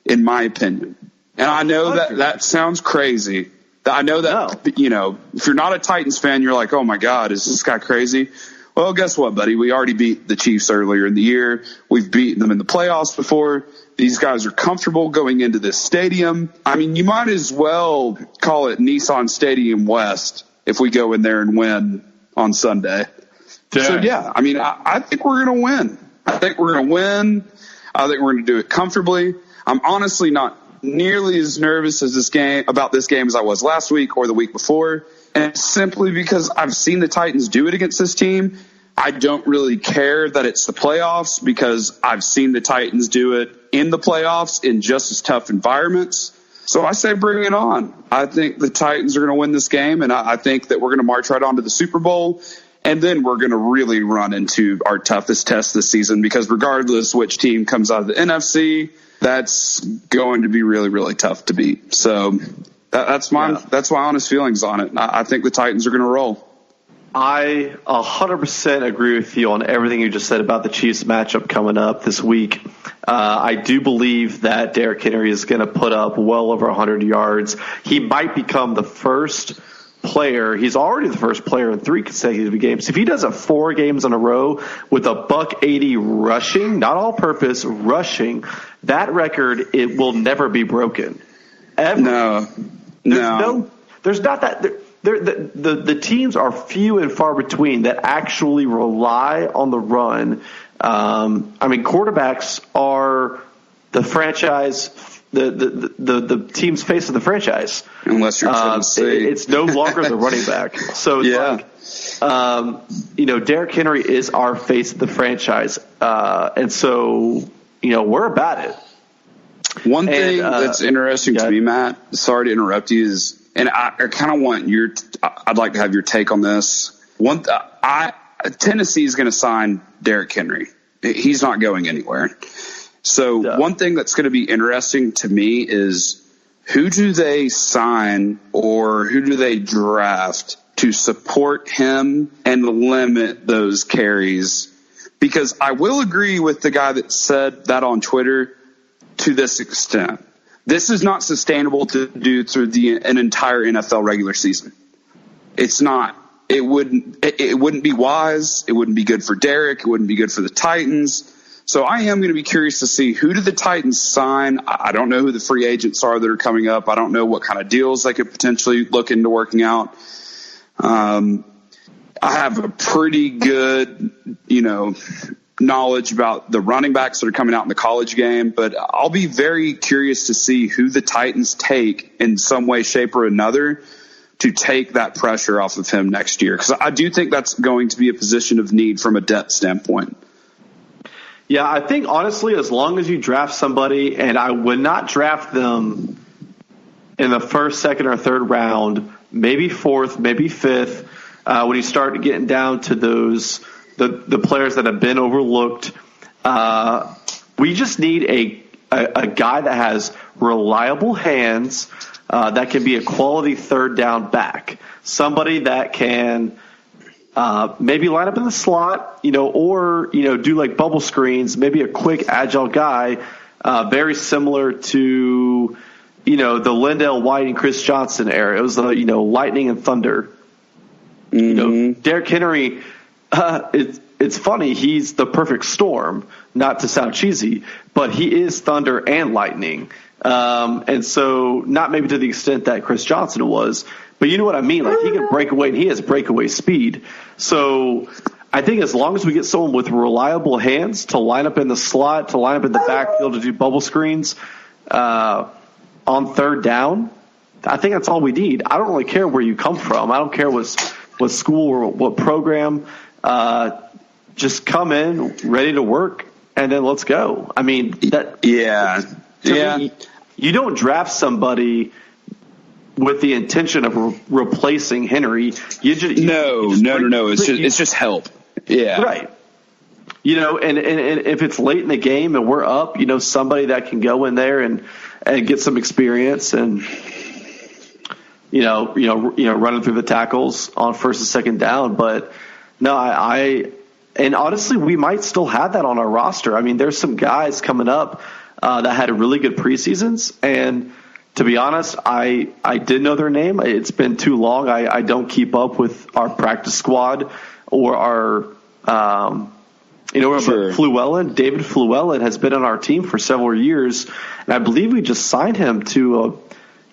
in my opinion. And I know that sounds crazy. I know that, if you're not a Titans fan, you're like, oh, my God, is this guy crazy? Well, guess what, buddy? We already beat the Chiefs earlier in the year. We've beaten them in the playoffs before. These guys are comfortable going into this stadium. I mean, you might as well call it Nissan Stadium West if we go in there and win on Sunday. So, yeah, I mean, I think we're going to win. I think we're going to win. I think we're going to do it comfortably. I'm honestly not nearly as nervous about this game as I was last week or the week before. And it's simply because I've seen the Titans do it against this team. I don't really care that it's the playoffs because I've seen the Titans do it in the playoffs in just as tough environments. So I say bring it on. I think the Titans are going to win this game, and I think that we're going to march right on to the Super Bowl. And then we're going to really run into our toughest test this season because regardless which team comes out of the NFC, that's going to be really, really tough to beat. So that's my honest feelings on it. I think the Titans are going to roll. I 100% agree with you on everything you just said about the Chiefs matchup coming up this week. I do believe that Derrick Henry is going to put up well over 100 yards. He might become the first player. He's already the first player in 3 consecutive games. If he does it 4 games in a row with a $180 rushing, not all purpose rushing, that record, it will never be broken. Ever. There's not that. The teams are few and far between that actually rely on the run. Quarterbacks are the franchise, the team's face of the franchise. Unless you're Tennessee. It's no longer the running back. So it's Derrick Henry is our face of the franchise. And so, we're about it. One thing that's interesting to me, Matt, sorry to interrupt you, is, and I kind of want I'd like to have your take on this. Tennessee is going to sign Derrick Henry. He's not going anywhere. So one thing that's going to be interesting to me is who do they sign or who do they draft to support him and limit those carries? Because I will agree with the guy that said that on Twitter to this extent. This is not sustainable to do through an entire NFL regular season. It's not. It wouldn't be wise. It wouldn't be good for Derrick. It wouldn't be good for the Titans. So I am going to be curious to see who do the Titans sign. I don't know who the free agents are that are coming up. I don't know what kind of deals they could potentially look into working out. I have a pretty good, knowledge about the running backs that are coming out in the college game, but I'll be very curious to see who the Titans take in some way, shape, or another to take that pressure off of him next year. Because I do think that's going to be a position of need from a depth standpoint. Yeah, I think, honestly, as long as you draft somebody, and I would not draft them in the first, second, or third round, maybe fourth, maybe fifth, when you start getting down to those the players that have been overlooked. We just need a guy that has reliable hands, that can be a quality third down back, somebody that can maybe line up in the slot, or do like bubble screens, maybe a quick, agile guy, very similar to the Lindell White and Chris Johnson era. It was the lightning and thunder. Mm-hmm. Derrick Henry. It's funny. He's the perfect storm, not to sound cheesy, but he is thunder and lightning. And so not maybe to the extent that Chris Johnson was, but you know what I mean? Like, he can break away, and he has breakaway speed. So I think as long as we get someone with reliable hands to line up in the slot, to line up in the backfield, to do bubble screens on third down, I think that's all we need. I don't really care where you come from. I don't care what school or what program. Just come in ready to work, and then let's go. I mean, me, you don't draft somebody with the intention of replacing Henry. No. It's just help. Yeah. Right. And if it's late in the game and we're up, somebody that can go in there and get some experience and, running through the tackles on first and second down. But no, and honestly, we might still have that on our roster. I mean, there's some guys coming up that had really good preseasons, and to be honest, I did know their name. It's been too long. I don't keep up with our practice squad or our, Sure. Fluellen. David Fluellen has been on our team for several years, and I believe we just signed him to a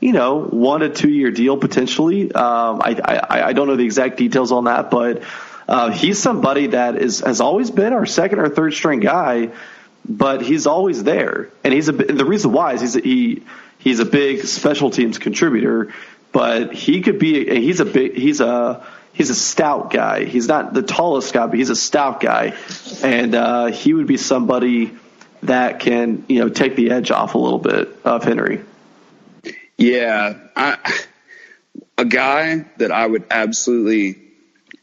1 to 2 year deal potentially. I don't know the exact details on that, but He's somebody that has always been our second or third string guy, but he's always there. And the reason why is he's a big special teams contributor, but he's a stout guy. He's not the tallest guy, but he's a stout guy. And he would be somebody that can, take the edge off a little bit of Henry. Yeah. A guy that I would absolutely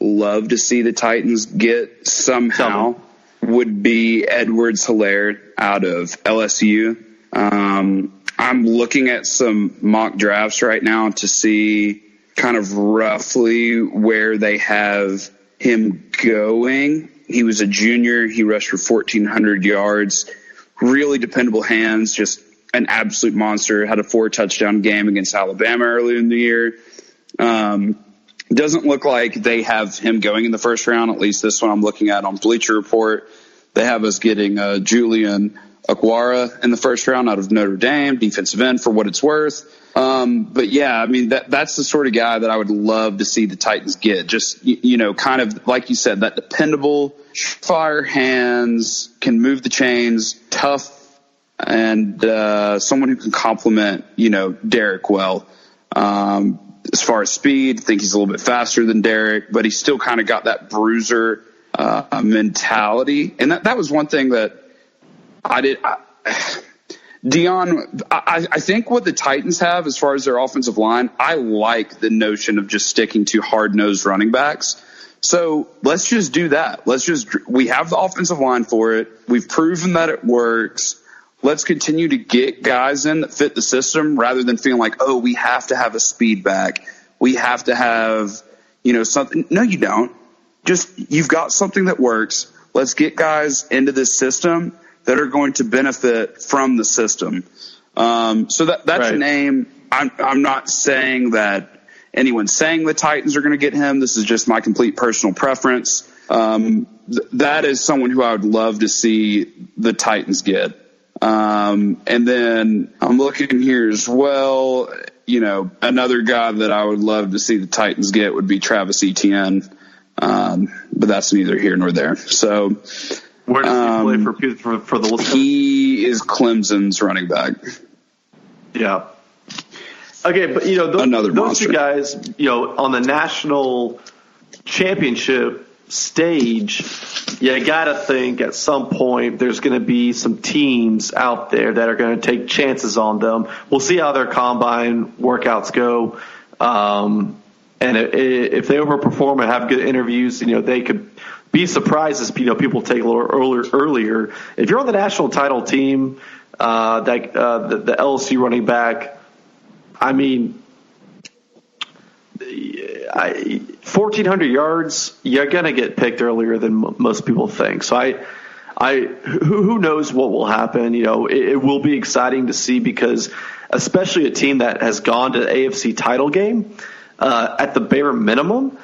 love to see the Titans get somehow would be Edwards-Helaire out of LSU. I'm looking at some mock drafts right now to see kind of roughly where they have him going. He was a junior. He rushed for 1,400 yards. Really dependable hands, just an absolute monster. Had a 4-touchdown game against Alabama earlier in the year. Doesn't look like they have him going in the first round, at least this one I'm looking at on Bleacher Report. They have us getting Julian Okwara in the first round out of Notre Dame, defensive end for what it's worth. But yeah, I mean, that's the sort of guy that I would love to see the Titans get. Just, kind of like you said, that dependable, fire hands, can move the chains, tough, and someone who can complement, Derrick well. As far as speed, I think he's a little bit faster than Derrick, but he's still kind of got that bruiser mentality. And that was one thing that I did. Dion, I think what the Titans have as far as their offensive line, I like the notion of just sticking to hard-nosed running backs. So let's just do that. We have the offensive line for it. We've proven that it works. Let's continue to get guys in that fit the system rather than feeling like, oh, we have to have a speed back. We have to have, something. No, you don't. Just you've got something that works. Let's get guys into this system that are going to benefit from the system. So that's right. A name. I'm not saying that anyone's saying the Titans are going to get him. This is just my complete personal preference. That is someone who I would love to see the Titans get. And then I'm looking here as well, another guy that I would love to see the Titans get would be Travis Etienne. But that's neither here nor there. So where does he play for the listeners? He is Clemson's running back. Yeah. Okay. But those two guys, on the national championship stage, you got to think at some point there's going to be some teams out there that are going to take chances on them. We'll see how their combine workouts go. And if they overperform and have good interviews, they could be surprised as people take a little earlier. If you're on the national title team, the LSU running back, I mean, 1,400 yards, you're going to get picked earlier than most people think. So who knows what will happen? It will be exciting to see because especially a team that has gone to the AFC title game, at the bare minimum,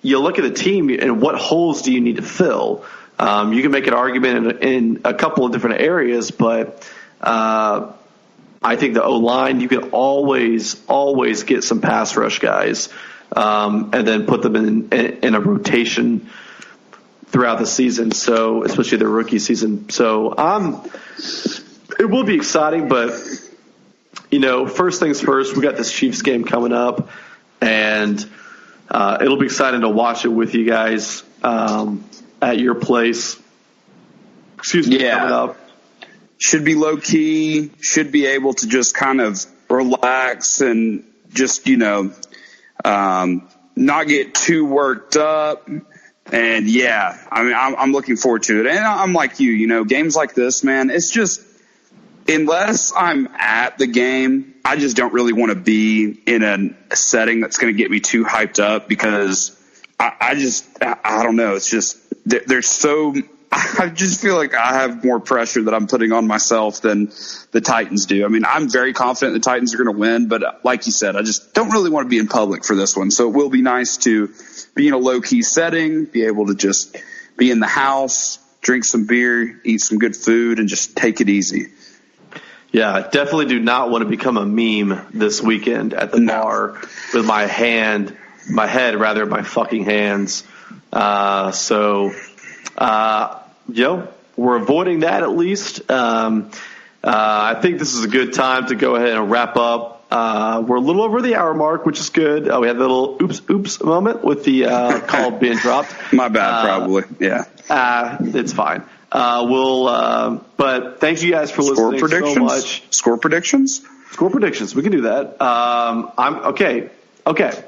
you look at the team and what holes do you need to fill? You can make an argument in a couple of different areas, but I think the O-line, you can always get some pass rush guys, and then put them in a rotation throughout the season. So, especially their rookie season. So, it will be exciting, but first things first, we got this Chiefs game coming up, and it'll be exciting to watch it with you guys at your place. Coming up. Should be low key, should be able to just kind of relax and just, not get too worked up. And I'm looking forward to it. And I'm like you, games like this, man, it's just, unless I'm at the game, I just don't really want to be in a setting that's going to get me too hyped up because I don't know. It's just, I just feel like I have more pressure that I'm putting on myself than the Titans do. I mean, I'm very confident the Titans are going to win, but like you said, I just don't really want to be in public for this one. So it will be nice to be in a low-key setting, be able to just be in the house, drink some beer, eat some good food, and just take it easy. Yeah, definitely do not want to become a meme this weekend at the bar with my fucking hands We're avoiding that at least. I think this is a good time to go ahead and wrap up. We're a little over the hour mark, which is good. We had a little oops moment with the call being dropped. My bad, probably. Yeah. It's fine. But thank you guys for listening so much. Score predictions? Score predictions. We can do that. Okay.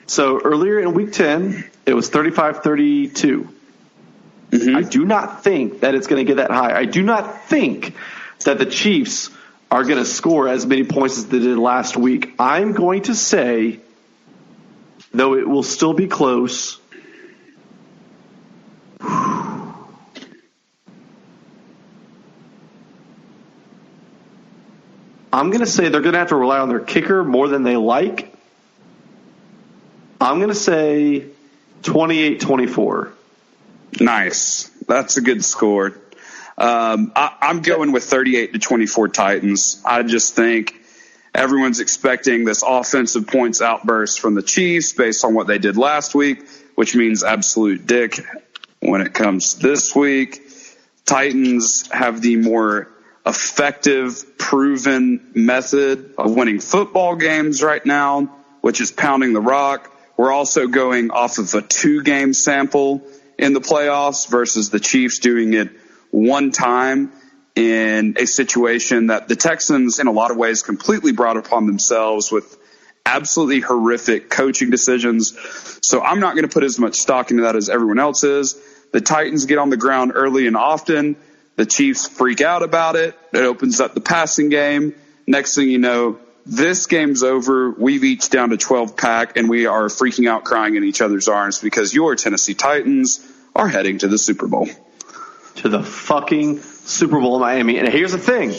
So earlier in week 10, it was 35-32. Mm-hmm. I do not think that it's going to get that high. I do not think that the Chiefs are going to score as many points as they did last week. I'm going to say, though it will still be close, I'm going to say they're going to have to rely on their kicker more than they like. I'm going to say 28-24. Nice. That's a good score. I'm going with 38-24 Titans. I just think everyone's expecting this offensive points outburst from the Chiefs based on what they did last week, which means absolute dick when it comes this week. Titans have the more effective, proven method of winning football games right now, which is pounding the rock. We're also going off of a 2-game sample in the playoffs versus the Chiefs doing it one time in a situation that the Texans, in a lot of ways, completely brought upon themselves with absolutely horrific coaching decisions. So I'm not going to put as much stock into that as everyone else is. The Titans get on the ground early and often. The Chiefs freak out about it. It opens up the passing game. Next thing you know, this game's over. We've each down to 12-pack, and we are freaking out, crying in each other's arms because your Tennessee Titans are heading to the Super Bowl. To the fucking Super Bowl in Miami. And here's the thing.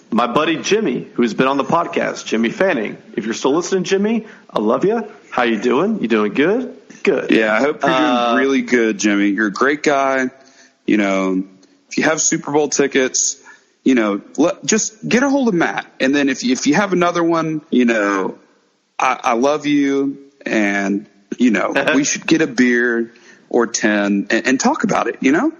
My buddy Jimmy, who's been on the podcast, Jimmy Fanning. If you're still listening, Jimmy, I love you. How you doing? You doing good? Good. Yeah, I hope you're doing really good, Jimmy. You're a great guy. You know, if you have Super Bowl tickets, you know, just get a hold of Matt. And then if you have another one, you know, I love you. And, you know, we should get a beer or 10 and talk about it, you know?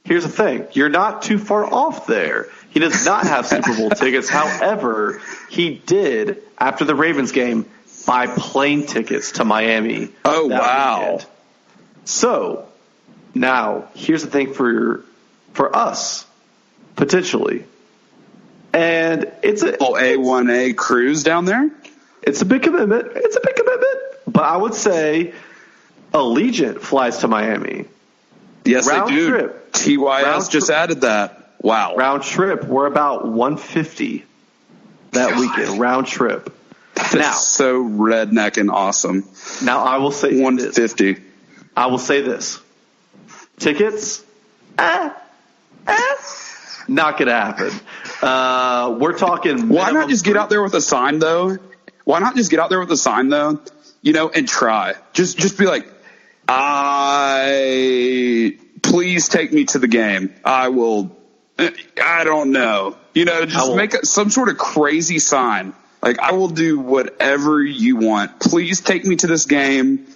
Here's the thing. You're not too far off there. He does not have Super Bowl tickets. However, he did, after the Ravens game, buy plane tickets to Miami. Oh, wow. Weekend. So, now, here's the thing for us, potentially. And it's a A1A cruise down there? It's a big commitment. But I would say Allegiant flies to Miami. Yes, round they do. Trip. TYS just added that. Wow. Round trip. We're about 150 that weekend. Round trip. That's so redneck and awesome. Now, I will say 150. This. I will say this. Tickets? Not going to happen. We're talking. Why not just get out there with a sign, though? You know, and try. Just be like, please take me to the game. I don't know. You know, just make some sort of crazy sign. Like, I will do whatever you want. Please take me to this game.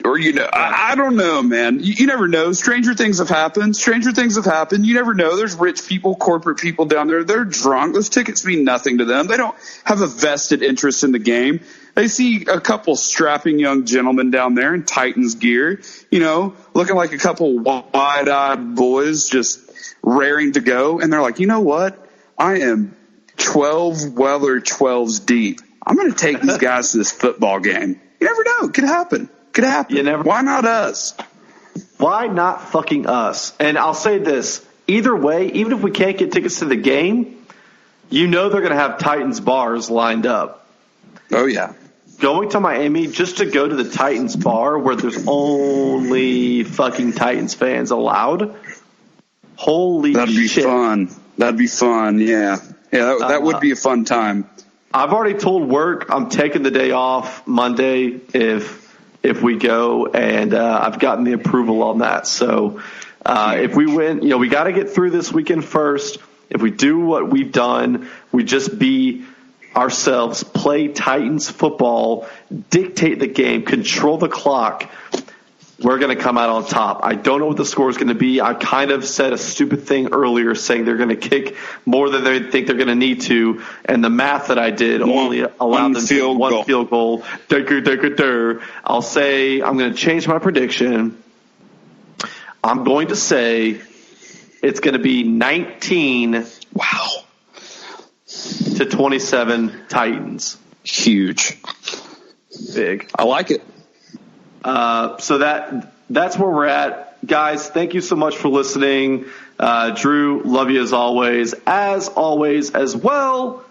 Or, you know, I don't know, man. You never know. Stranger things have happened. You never know. There's rich people, corporate people down there. They're drunk. Those tickets mean nothing to them. They don't have a vested interest in the game. They see a couple strapping young gentlemen down there in Titans gear, you know, looking like a couple wide-eyed boys just raring to go. And they're like, you know what? I am 12 Weller 12s deep. I'm going to take these guys to this football game. You never know. It could happen. Why not us? Why not fucking us? And I'll say this. Either way, even if we can't get tickets to the game, you know they're going to have Titans bars lined up. Oh, yeah. Going to Miami just to go to the Titans bar where there's only fucking Titans fans allowed. Holy shit. That'd be fun. Yeah. Yeah, that would be a fun time. I've already told work I'm taking the day off Monday if we go, and I've gotten the approval on that. So if we win, you know, we got to get through this weekend first. If we do what we've done, we just be ourselves, play Titans football, dictate the game, control the clock, we're going to come out on top. I don't know what the score is going to be. I kind of said a stupid thing earlier saying they're going to kick more than they think they're going to need to, and the math that I did only allowed them to one field goal. I'll say I'm going to change my prediction. I'm going to say it's going to be 19 to 27 Titans. Huge. Big. I like it. So that's where we're at. Guys, thank you so much for listening. Drew, love you as always. As well,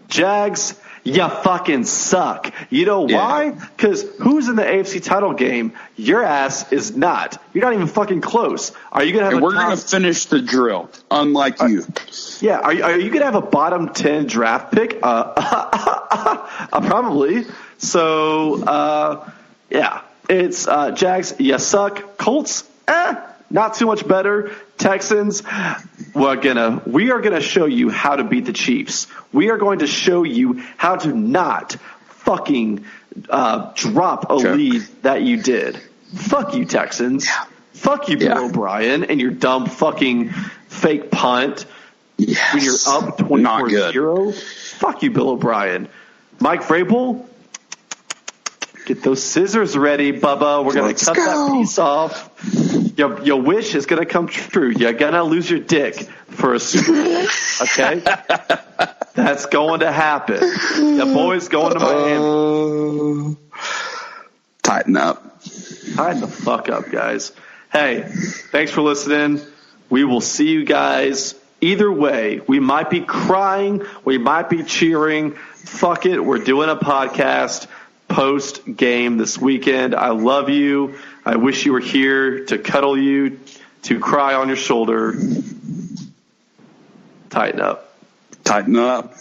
Jags, you fucking suck. You know why? Because who's in the AFC title game? Your ass is not. You're not even fucking close. Are you going to have we're going to finish the drill, unlike you. Yeah, are you going to have a bottom 10 draft pick? Probably. So, yeah. It's Jags, you suck. Colts, not too much better. Texans, we are gonna show you how to beat the Chiefs. We are going to show you how to not fucking drop a lead that you did. Fuck you, Texans. Yeah. Fuck you, Bill O'Brien, and your dumb fucking fake punt. Yes. When you're up 24-0. Fuck you, Bill O'Brien. Mike Vrabel, get those scissors ready, Bubba. We're going to cut that piece off. Your wish is going to come true. You're going to lose your dick for a Super Bowl, okay? That's going to happen. The boy's going to Miami. Tighten up. Tighten the fuck up, guys. Hey, thanks for listening. We will see you guys either way. We might be crying. We might be cheering. Fuck it. We're doing a podcast post-game this weekend. I love you. I wish you were here to cuddle you, to cry on your shoulder. Tighten up. Tighten up.